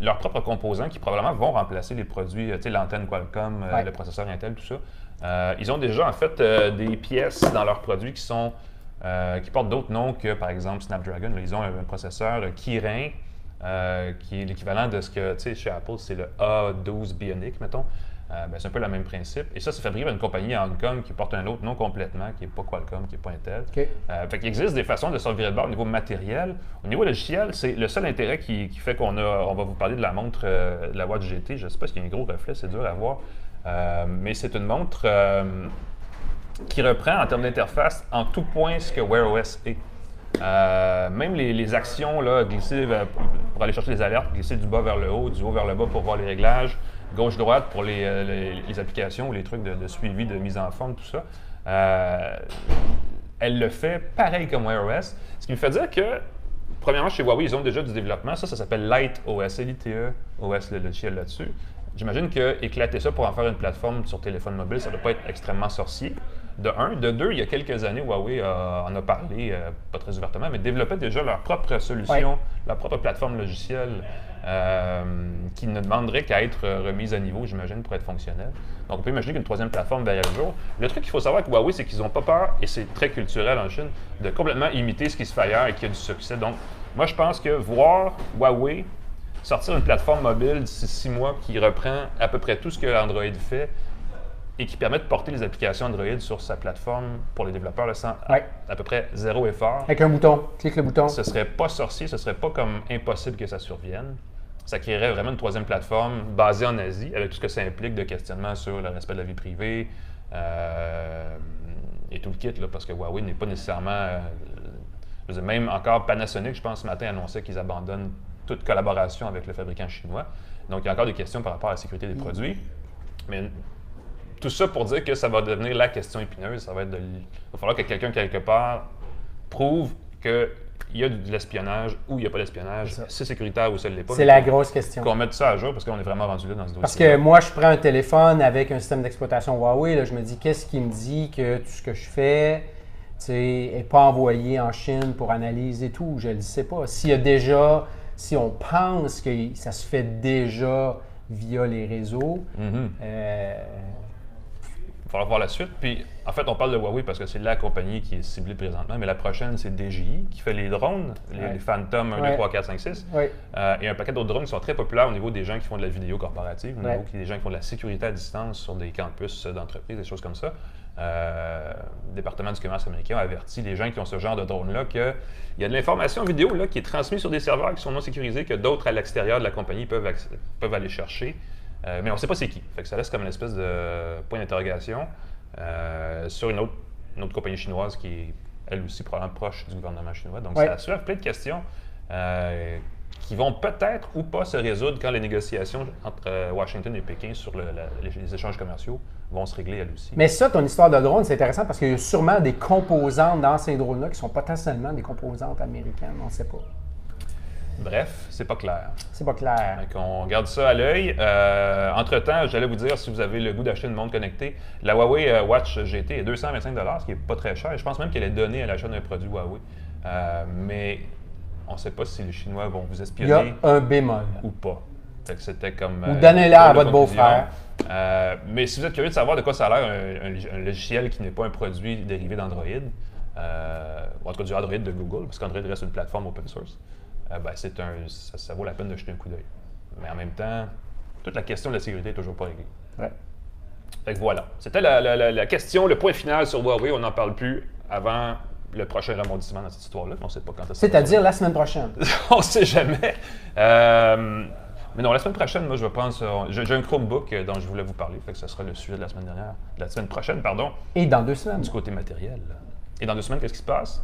leurs propres composants qui probablement vont remplacer les produits, l'antenne Qualcomm, le processeur Intel, tout ça. Ils ont déjà en fait des pièces dans leurs produits qui portent d'autres noms que par exemple Snapdragon. Ils ont un processeur Kirin qui est l'équivalent de ce que chez Apple, c'est le A12 Bionic, mettons. C'est un peu le même principe. Et ça, c'est fabriqué par une compagnie à Hong Kong qui porte un autre nom complètement, qui n'est pas Qualcomm, qui n'est pas Intel. Fait qu'il existe des façons de se virer de bord au niveau matériel. Au niveau logiciel, c'est le seul intérêt qui fait on va vous parler de la montre, de la Watch GT. Je ne sais pas s'il y a un gros reflet, c'est dur à voir. Mais c'est une montre qui reprend en termes d'interface en tout point ce que Wear OS est. Même les actions, là, glisser pour aller chercher les alertes, glisser du bas vers le haut, du haut vers le bas pour voir les réglages, gauche-droite pour les applications ou les trucs de suivi, de mise en forme, tout ça. Elle le fait pareil comme Wear OS. Ce qui me fait dire que, premièrement, chez Huawei, ils ont déjà du développement. Ça s'appelle Lite OS, L-I-T-E OS, le logiciel là-dessus. J'imagine qu'éclater ça pour en faire une plateforme sur téléphone mobile, ça ne doit pas être extrêmement sorcier. De un. De deux, il y a quelques années, Huawei en a parlé, pas très ouvertement, mais développait déjà leur propre solution, leur propre plateforme logicielle qui ne demanderait qu'à être remise à niveau, j'imagine, pour être fonctionnelle. Donc, on peut imaginer qu'une 3e plateforme verra le jour. Le truc qu'il faut savoir avec Huawei, c'est qu'ils n'ont pas peur, et c'est très culturel en Chine, de complètement imiter ce qui se fait ailleurs et qui a du succès. Donc, moi, je pense que voir Huawei sortir une plateforme mobile d'ici 6 mois qui reprend à peu près tout ce que Android fait et qui permet de porter les applications Android sur sa plateforme pour les développeurs là, sans à peu près 0 effort. Avec un bouton, clique le bouton. Ce serait pas sorcier, ce serait pas comme impossible que ça survienne. Ça créerait vraiment une 3e plateforme basée en Asie, avec tout ce que ça implique de questionnement sur le respect de la vie privée et tout le kit, là, parce que Huawei n'est pas nécessairement... même encore Panasonic, je pense, ce matin, annonçait qu'ils abandonnent toute collaboration avec le fabricant chinois. Donc, il y a encore des questions par rapport à la sécurité des produits. Mais tout ça pour dire que ça va devenir la question épineuse. Ça va être il va falloir que quelqu'un, quelque part, prouve qu'il y a de l'espionnage ou il n'y a pas d'espionnage. C'est sécuritaire ou ça ne l'est pas. C'est la grosse question. Qu'on mette ça à jour parce qu'on est vraiment rendu là dans ce dossier. Parce que moi, je prends un téléphone avec un système d'exploitation Huawei. Là, je me dis, qu'est-ce qui me dit que tout ce que je fais n'est pas envoyé en Chine pour analyse et tout? Je ne le sais pas. Si on pense que ça se fait déjà via les réseaux, il va falloir voir la suite. Puis, en fait, on parle de Huawei parce que c'est la compagnie qui est ciblée présentement, mais la prochaine, c'est DJI qui fait les drones, les Phantom 1, 2, 3, 4, 5, 6. Et un paquet d'autres drones qui sont très populaires au niveau des gens qui font de la vidéo corporative, au niveau des gens qui font de la sécurité à distance sur des campus d'entreprise, des choses comme ça. Le département du commerce américain a averti les gens qui ont ce genre de drone-là qu'il y a de l'information vidéo là, qui est transmise sur des serveurs qui sont non sécurisés, que d'autres à l'extérieur de la compagnie peuvent aller chercher. Mais on ne sait pas c'est qui. Fait que ça laisse comme une espèce de point d'interrogation sur une autre compagnie chinoise qui est, elle aussi, probablement proche du gouvernement chinois. Donc, ça soulève plein de questions qui vont peut-être ou pas se résoudre quand les négociations entre Washington et Pékin sur les échanges commerciaux vont se régler elles aussi. Mais ça, ton histoire de drone, c'est intéressant parce qu'il y a sûrement des composantes dans ces drones-là qui sont potentiellement des composantes américaines. On ne sait pas. Bref, c'est pas clair. C'est pas clair. Donc, on garde ça à l'œil. Entre-temps, j'allais vous dire, si vous avez le goût d'acheter une montre connectée, la Huawei Watch GT est 225 $, ce qui n'est pas très cher. Je pense même qu'elle est donnée à l'achat d'un produit Huawei. Mais on ne sait pas si les Chinois vont vous espionner. Il y a un bémol. Ou pas. Fait que c'était comme. Ou donnez-la à votre beau-frère. Mais si vous êtes curieux de savoir de quoi ça a l'air, un logiciel qui n'est pas un produit dérivé d'Android, ou en tout cas du Android de Google, parce qu'Android reste une plateforme open source, ça vaut la peine de jeter un coup d'œil. Mais en même temps, toute la question de la sécurité n'est toujours pas réglée. Ouais. Fait que voilà. C'était la question, le point final sur Huawei. On n'en parle plus avant le prochain rebondissement dans cette histoire-là. On ne sait pas quand ça va. C'est-à-dire la semaine prochaine. On ne sait jamais. Mais non, la semaine prochaine, moi, je vais prendre ça. J'ai un Chromebook dont je voulais vous parler. Fait que ce sera le sujet de la semaine prochaine, pardon. Et dans 2 semaines. Du côté matériel. Et dans 2 semaines, qu'est-ce qui se passe?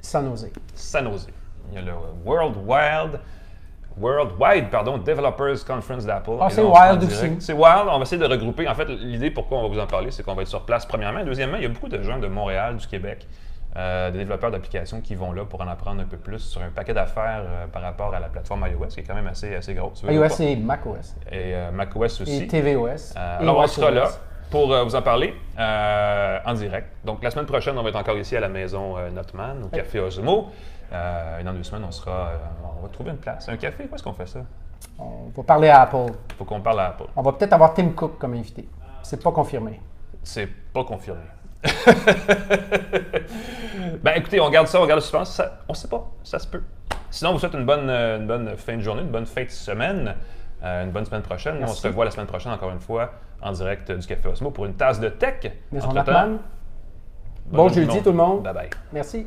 Sans oser. Sans oser. Il y a le Worldwide Developers Conference d'Apple. Ah, c'est Wild aussi. C'est Wild. On va essayer de regrouper. En fait, l'idée pourquoi on va vous en parler, c'est qu'on va être sur place, premièrement. Deuxièmement, il y a beaucoup de gens de Montréal, du Québec, des développeurs d'applications qui vont là pour en apprendre un peu plus sur un paquet d'affaires par rapport à la plateforme iOS, qui est quand même assez grosse. iOS et macOS. Et macOS aussi. Et tvOS. Alors, on sera là pour vous en parler en direct. Donc, la semaine prochaine, on va être encore ici à la maison Notman, au Café Osmo. Et dans 2 semaines, on va trouver une place. Un café, où est-ce qu'on fait ça? On va parler à Apple. Il faut qu'on parle à Apple. On va peut-être avoir Tim Cook comme invité. C'est pas confirmé. C'est pas confirmé. Ben écoutez, on garde le suspense. On sait pas, ça se peut. Sinon, on vous souhaite une bonne fin de journée, une bonne fin de semaine, une bonne semaine prochaine. Merci. On se revoit la semaine prochaine, encore une fois, en direct du Café Osmo pour une tasse de tech. Maison Notman. Bon jeudi tout le monde. Bye bye. Merci.